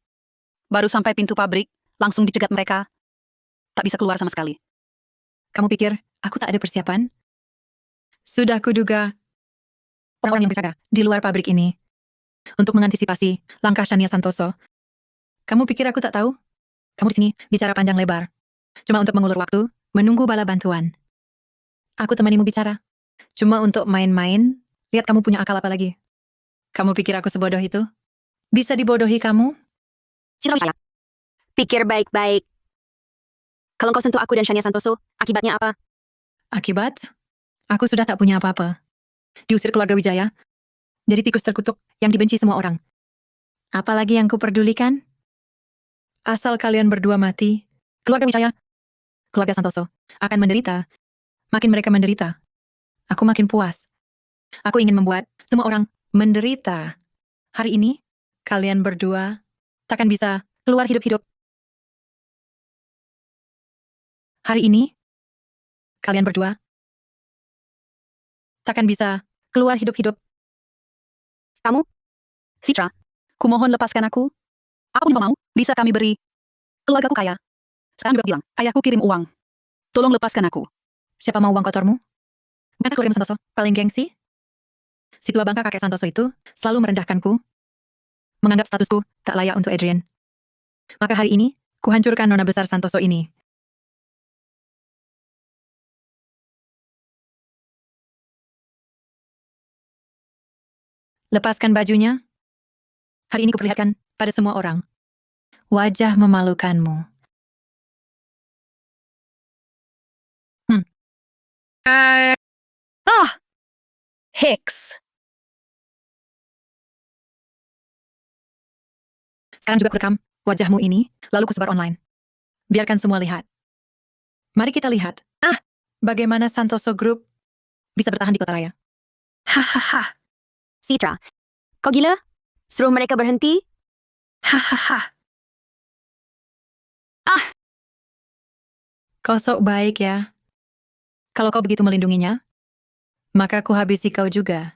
Baru sampai pintu pabrik, langsung dicegat mereka. Tak bisa keluar sama sekali. Kamu pikir aku tak ada persiapan? Sudah kuduga orang-orang yang berjaga di luar pabrik ini untuk mengantisipasi langkah Shania Santoso. Kamu pikir aku tak tahu? Kamu di sini bicara panjang lebar. Cuma untuk mengulur waktu, menunggu bala bantuan. Aku temanimu bicara. Cuma untuk main-main, lihat kamu punya akal apa lagi. Kamu pikir aku sebodoh itu? Bisa dibodohi kamu? Citra Wijaya, pikir baik-baik. Kalau kau sentuh aku dan Shania Santoso, akibatnya apa? Akibat? Aku sudah tak punya apa-apa. Diusir keluarga Wijaya. Jadi tikus terkutuk yang dibenci semua orang. Apalagi yang kuperdulikan? Asal kalian berdua mati, keluarga Wijaya, keluarga Santoso, akan menderita. Makin mereka menderita, aku makin puas. Aku ingin membuat semua orang menderita. Hari ini, kalian berdua takkan bisa keluar hidup-hidup. Hari ini, kalian berdua takkan bisa keluar hidup-hidup. Kamu? Citra, kumohon lepaskan aku. Apapun kau mau, bisa kami beri. Keluargaku kaya. Sekarang juga bilang, ayahku kirim uang. Tolong lepaskan aku. Siapa mau uang kotormu? Bukankah keluarga Santoso paling gengsi? Si tua bangka kakek Santoso itu selalu merendahkanku, menganggap statusku tak layak untuk Adrian. Maka hari ini, kuhancurkan nona besar Santoso ini. Lepaskan bajunya. Hari ini kuperlihatkan pada semua orang. Wajah memalukanmu. Hicks. Sekarang juga kurekam wajahmu ini, lalu kusebar online. Biarkan semua lihat. Mari kita lihat. Bagaimana Santoso Group bisa bertahan di kota raya. Hahaha. Citra, kau gila? Suruh mereka berhenti? Hahaha. Kau sok baik ya. Kalau kau begitu melindunginya, maka ku habisi kau juga.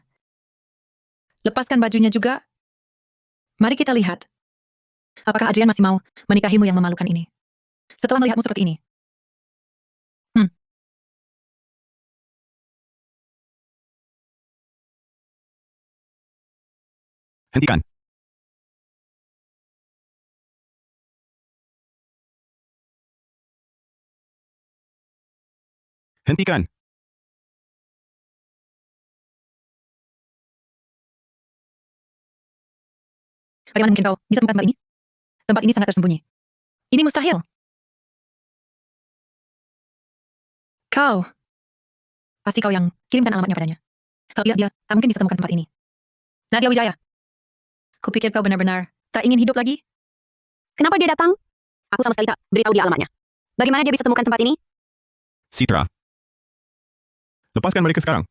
Lepaskan bajunya juga. Mari kita lihat. Apakah Adrian masih mau menikahimu yang memalukan ini? Setelah melihatmu seperti ini. Hentikan. Hentikan. Bagaimana mungkin kau bisa temukan tempat ini? Tempat ini sangat tersembunyi. Ini mustahil. Kau. Pasti kau yang kirimkan alamatnya padanya. Kalau tidak dia, tak mungkin bisa temukan tempat ini. Nadia Wijaya. Kupikir kau benar-benar tak ingin hidup lagi? Kenapa dia datang? Aku sama sekali tak beritahu dia alamatnya. Bagaimana dia bisa temukan tempat ini? Citra. Lepaskan mereka sekarang.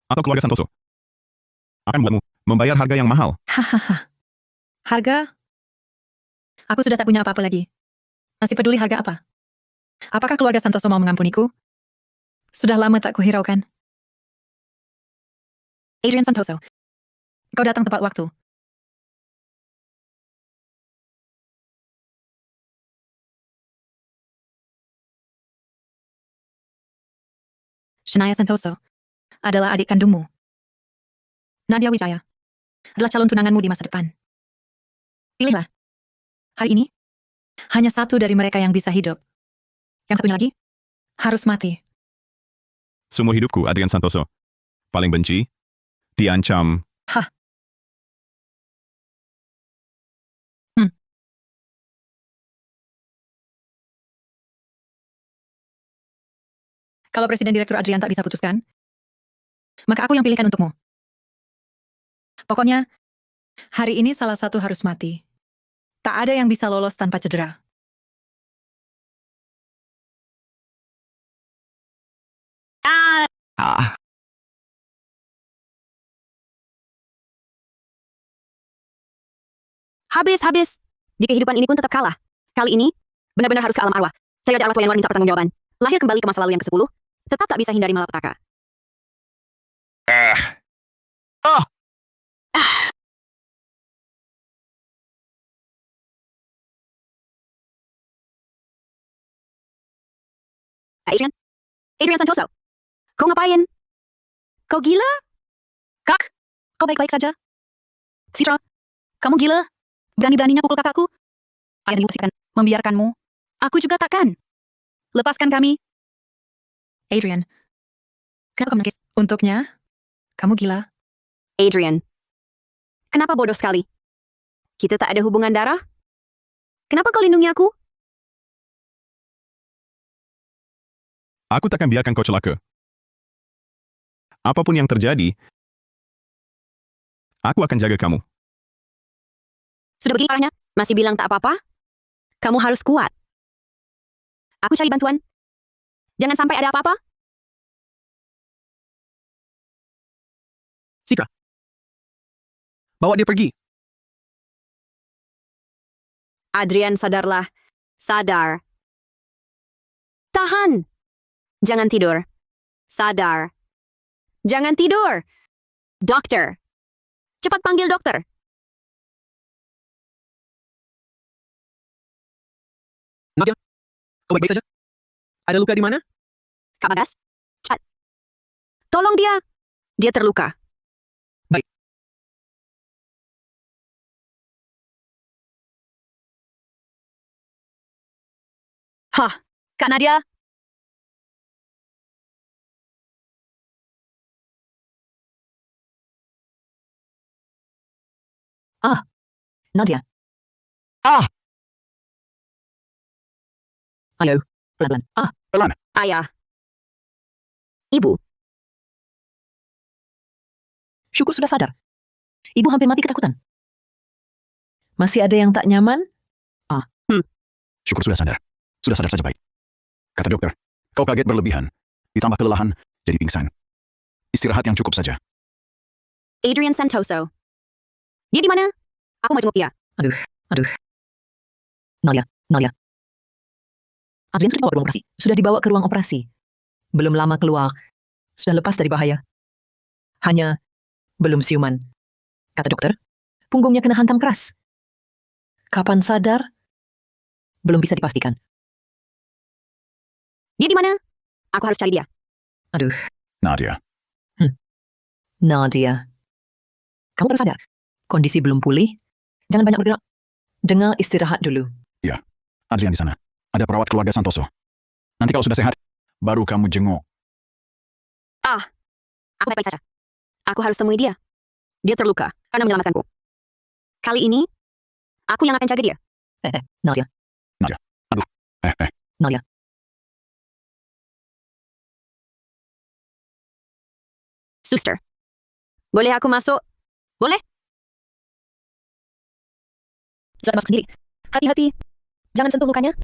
Atau keluarga Santoso akan membuatmu membayar harga yang mahal. Hahaha. Harga? Aku sudah tak punya apa-apa lagi. Masih peduli harga apa? Apakah keluarga Santoso mau mengampuniku? Sudah lama tak kuhiraukan. Adrian Santoso. Kau datang tepat waktu. Shania Santoso adalah adik kandungmu. Nadia Wijaya adalah calon tunanganmu di masa depan. Pilihlah. Hari ini, hanya satu dari mereka yang bisa hidup. Yang satunya lagi, harus mati. Seumur hidupku, Adrian Santoso. Paling benci, diancam. Hah, Kalau Presiden Direktur Adrian tak bisa putuskan, maka aku yang pilihkan untukmu. Pokoknya, hari ini salah satu harus mati. Tak ada yang bisa lolos tanpa cedera. Ah, Habis. Di kehidupan ini pun tetap kalah. Kali ini, benar-benar harus ke alam arwah. Saya Raja Alam Tua yang minta pertanggungjawaban. Lahir kembali ke masa lalu yang ke-10, tetap tak bisa hindari malapetaka. Adrian Santoso. Kau ngapain? Kau gila? Kak, kau baik-baik saja? Citra, kamu gila? Berani-beraninya pukul kakakku? Ayah diusirkan, membiarkanmu. Aku juga takkan. Lepaskan kami. Adrian, kenapa kau menangis? Untuknya, kamu gila. Adrian. Kenapa bodoh sekali? Kita tak ada hubungan darah? Kenapa kau lindungi aku? aku takkan biarkan kau celaka. Apapun yang terjadi, aku akan jaga kamu. Sudah begini parahnya, masih bilang tak apa-apa? Kamu harus kuat. Aku cari bantuan. Jangan sampai ada apa-apa. Citra. Bawa dia pergi. Adrian, sadarlah. Sadar. Tahan. Jangan tidur. Sadar. Jangan tidur. Dokter. Cepat panggil dokter. Nadia, kau baik-baik saja? Ada luka di mana? Kak Bagas. Cepat. Tolong dia. Dia terluka. Baik. Hah, Kak Nadia. Nadia. Ayo, pelan-pelan. Ayah. Ibu. Syukur sudah sadar. Ibu hampir mati ketakutan. Masih ada yang tak nyaman? Syukur sudah sadar. Sudah sadar saja baik. Kata dokter, kau kaget berlebihan. Ditambah kelelahan, jadi pingsan. Istirahat yang cukup saja. Adrian Santoso. Dia di mana? Aku mau jenguk dia. Aduh. Nadia. Adrian sudah dibawa ke ruang operasi. Belum lama keluar. Sudah lepas dari bahaya. Hanya belum siuman. Kata dokter, punggungnya kena hantam keras. Kapan sadar? Belum bisa dipastikan. Dia di mana? Aku harus cari dia. Nadia, Nadia. Kamu baru sadar? Kondisi belum pulih? Jangan banyak bergerak. Dengar istirahat dulu. Adrian di sana. Ada perawat keluarga Santoso. Nanti kalau sudah sehat, baru kamu jenguk. Aku baik-baik saja. Aku harus temui dia. Dia terluka karena menyelamatkanku. Kali ini, aku yang akan jaga dia. Nadia. Nadia. Suster. Boleh aku masuk? Boleh? Silakan masuk sendiri. Hati-hati. Jangan sentuh lukanya.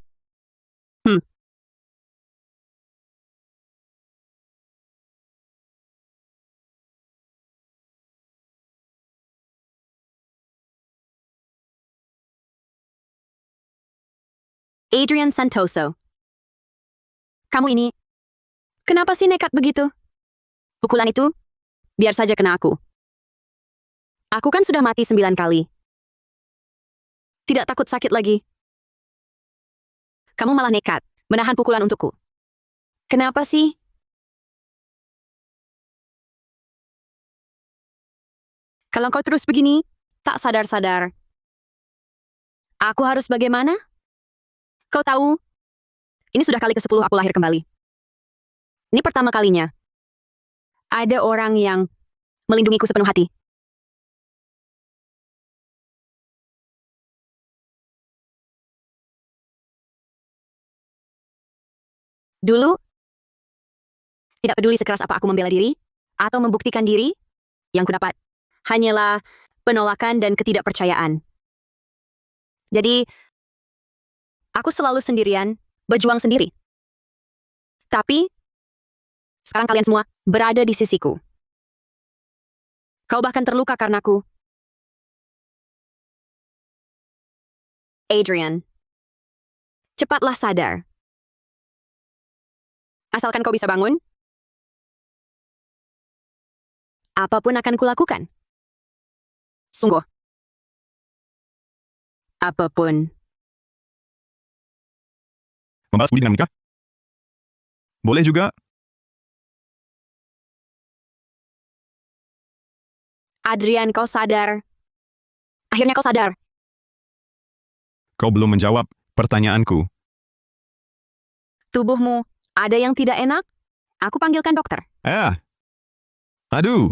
Adrian Santoso. Kamu ini, kenapa sih nekat begitu? Pukulan itu, biar saja kena aku. Aku kan sudah mati 9 kali. Tidak takut sakit lagi. Kamu malah nekat, menahan pukulan untukku. Kenapa sih? Kalau kau terus begini, tak sadar-sadar. Aku harus bagaimana? Kau tahu, ini sudah kali ke-10 aku lahir kembali. Ini pertama kalinya. Ada orang yang melindungiku sepenuh hati. Dulu, Tidak peduli sekeras apa aku membela diri atau membuktikan diri, yang kudapat hanyalah penolakan dan ketidakpercayaan. Jadi, aku selalu sendirian, berjuang sendiri. Tapi, sekarang kalian semua berada di sisiku. Kau bahkan terluka karenaku. Adrian, cepatlah sadar. Asalkan kau bisa bangun, apapun akan kulakukan. Sungguh. Apapun. Membalas budi dengan menikah? Boleh juga. Adrian, kau sadar. Akhirnya kau sadar. Kau belum menjawab pertanyaanku. Tubuhmu ada yang tidak enak? Aku panggilkan dokter. Aduh.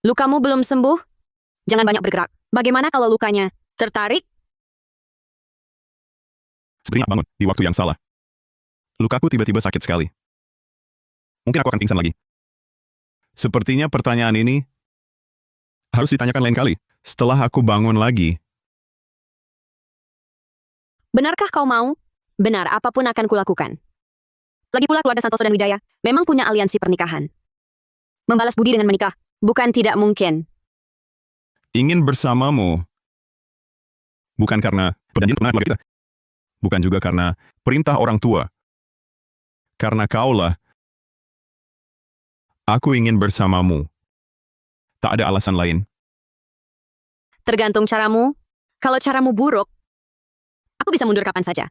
Lukamu belum sembuh? Jangan banyak bergerak. Bagaimana kalau lukanya tertarik? Sepertinya bangun di waktu yang salah. Lukaku tiba-tiba sakit sekali. Mungkin aku akan pingsan lagi. Sepertinya pertanyaan ini harus ditanyakan lain kali. Setelah aku bangun lagi. Benarkah kau mau? Benar, apapun akan kulakukan. Lagi pula keluarga Santoso dan Wijaya memang punya aliansi pernikahan. Membalas budi dengan menikah bukan tidak mungkin. Ingin bersamamu. Bukan karena perjanjian perkenalan keluarga kita. Bukan juga karena perintah orang tua. Karena kaulah. Aku ingin bersamamu. Tak ada alasan lain. Tergantung caramu. Kalau caramu buruk, aku bisa mundur kapan saja.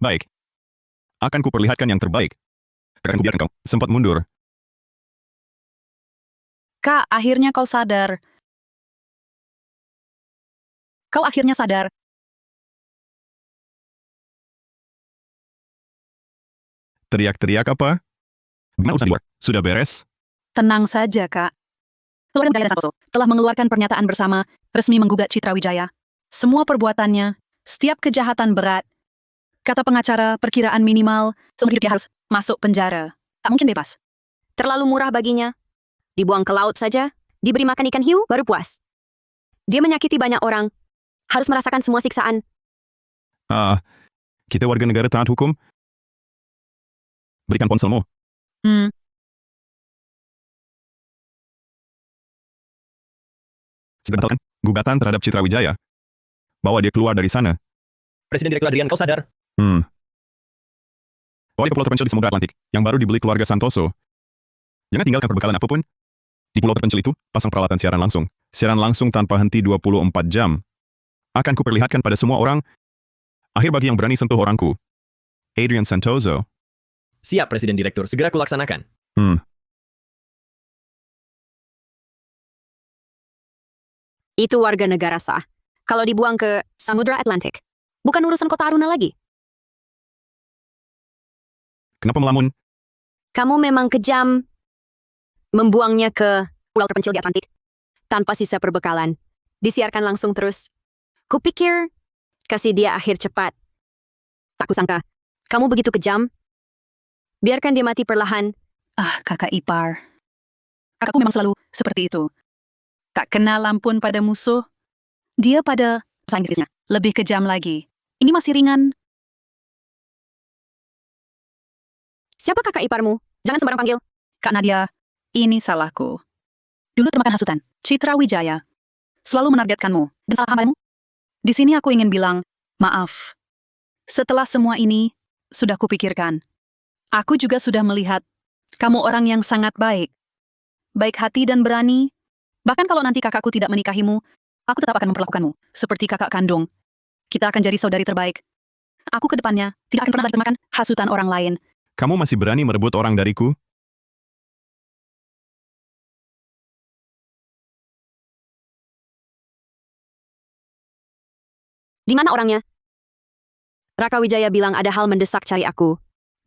Baik. Akan kuperlihatkan yang terbaik. Akan kubiarkan kau sempat mundur. Kak, akhirnya kau sadar. Kau akhirnya sadar. Teriak-teriak apa? Gimana urusan di luar? Sudah beres? Tenang saja, Kak. Keluarga Wijaya dan Santoso telah mengeluarkan pernyataan bersama, resmi menggugat Citra Wijaya. Semua perbuatannya, setiap kejahatan berat, kata pengacara, perkiraan minimal, seumur hidup dia harus masuk penjara. Tak mungkin bebas. Terlalu murah baginya. Dibuang ke laut saja, diberi makan ikan hiu, baru puas. Dia menyakiti banyak orang, harus merasakan semua siksaan. Kita warga negara taat hukum. Berikan ponselmu. Segera batalkan gugatan terhadap Citra Wijaya. Bawa dia keluar dari sana. Presiden Direktur Adrian, kau sadar? Bawa dia ke pulau terpencil di Samudra Atlantik, yang baru dibeli keluarga Santoso. Jangan tinggalkan perbekalan apapun. Di pulau terpencil itu, pasang peralatan siaran langsung. Siaran langsung tanpa henti 24 jam. Akan kuperlihatkan pada semua orang. Akhir bagi yang berani sentuh orangku. Adrian Santoso. Siap, Presiden Direktur. Segera kulaksanakan. Itu warga negara sah. Kalau dibuang ke Samudra Atlantik, bukan urusan kota Aruna lagi. Kenapa melamun? Kamu memang kejam. Membuangnya ke pulau terpencil di Atlantik, tanpa sisa perbekalan. Disiarkan langsung terus. Kupikir, kasih dia akhir cepat. Tak kusangka, kamu begitu kejam. Biarkan dia mati perlahan. Kakak ipar. Kakakku memang selalu seperti itu. Tak kenal ampun pada musuh. Dia pada bahasa Inggrisnya lebih kejam lagi. Ini masih ringan. Siapa kakak iparmu? Jangan sembarang panggil. Kak Nadia, ini salahku. Dulu termakan hasutan. Citra Wijaya selalu menargetkanmu. Dan salah padamu. Di sini aku ingin bilang, maaf. Setelah semua ini, sudah kupikirkan. Aku juga sudah melihat, kamu orang yang sangat baik. Baik hati dan berani. Bahkan kalau nanti kakakku tidak menikahimu, aku tetap akan memperlakukanmu seperti kakak kandung. Kita akan jadi saudari terbaik. Aku ke depannya tidak akan pernah termakan hasutan orang lain. Kamu masih berani merebut orang dariku? Di mana orangnya? Raka Wijaya bilang ada hal mendesak cari aku.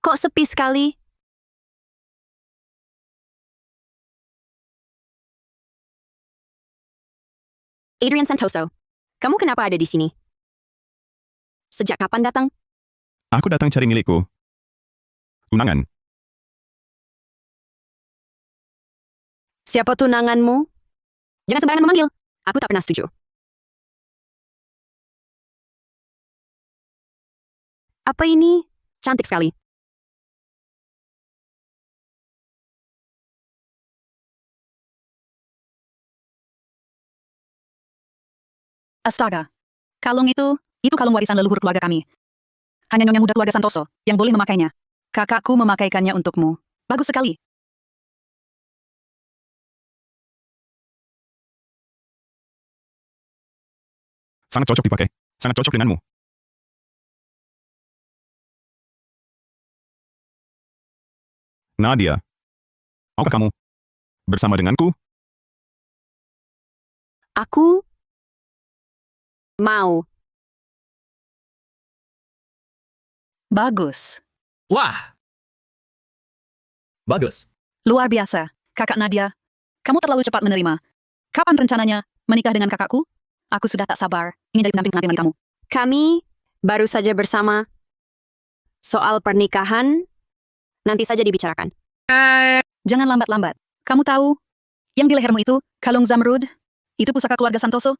Kok sepi sekali? Adrian Santoso, kamu kenapa ada di sini? Sejak kapan datang? Aku datang cari milikku. tunangan. Siapa tunanganmu? Jangan sembarangan memanggil. Aku tak pernah setuju. Apa ini? Cantik sekali. Astaga. Kalung itu kalung warisan leluhur keluarga kami. Hanya nyonya muda keluarga Santoso yang boleh memakainya. Kakakku memakaikannya untukmu. Bagus sekali. Sangat cocok dipakai. Sangat cocok denganmu. Nadia, maukah kamu bersama denganku? Aku mau. Bagus. Wah! Bagus. Luar biasa. Kakak Nadia, kamu terlalu cepat menerima. Kapan rencananya menikah dengan kakakku? Aku sudah tak sabar. Ingin jadi pendamping pengantin wanitamu. Kami baru saja bersama. Soal pernikahan nanti saja dibicarakan. Jangan lambat-lambat. Kamu tahu, yang di lehermu itu, kalung zamrud, itu pusaka keluarga Santoso.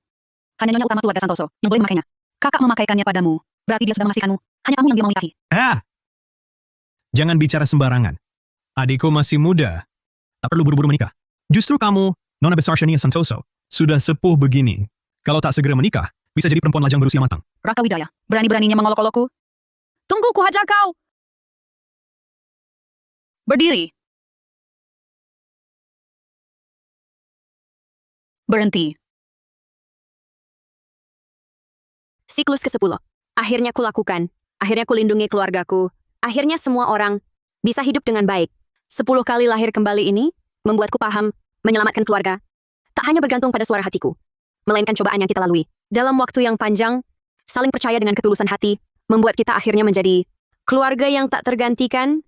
Hanya nyonya utama keluarga Santoso yang boleh memakainya. Kakak memakaikannya padamu. Berarti dia sudah mengasihkanmu. Hanya kamu yang dia mau nikahi. Jangan bicara sembarangan. Adikku masih muda. Tak perlu buru-buru menikah. Justru kamu, Nona besar Shania Santoso, sudah sepuh begini. Kalau tak segera menikah, bisa jadi perempuan lajang berusia matang. Raka Widaya, berani-beraninya mengolok-olokku. Tunggu, ku hajar kau! Berdiri. Berhenti. Siklus ke-10. Akhirnya kulakukan. Akhirnya kulindungi keluargaku. Akhirnya semua orang bisa hidup dengan baik. 10 kali lahir kembali ini membuatku paham menyelamatkan keluarga. Tak hanya bergantung pada suara hatiku, melainkan cobaan yang kita lalui. Dalam waktu yang panjang, saling percaya dengan ketulusan hati, membuat kita akhirnya menjadi keluarga yang tak tergantikan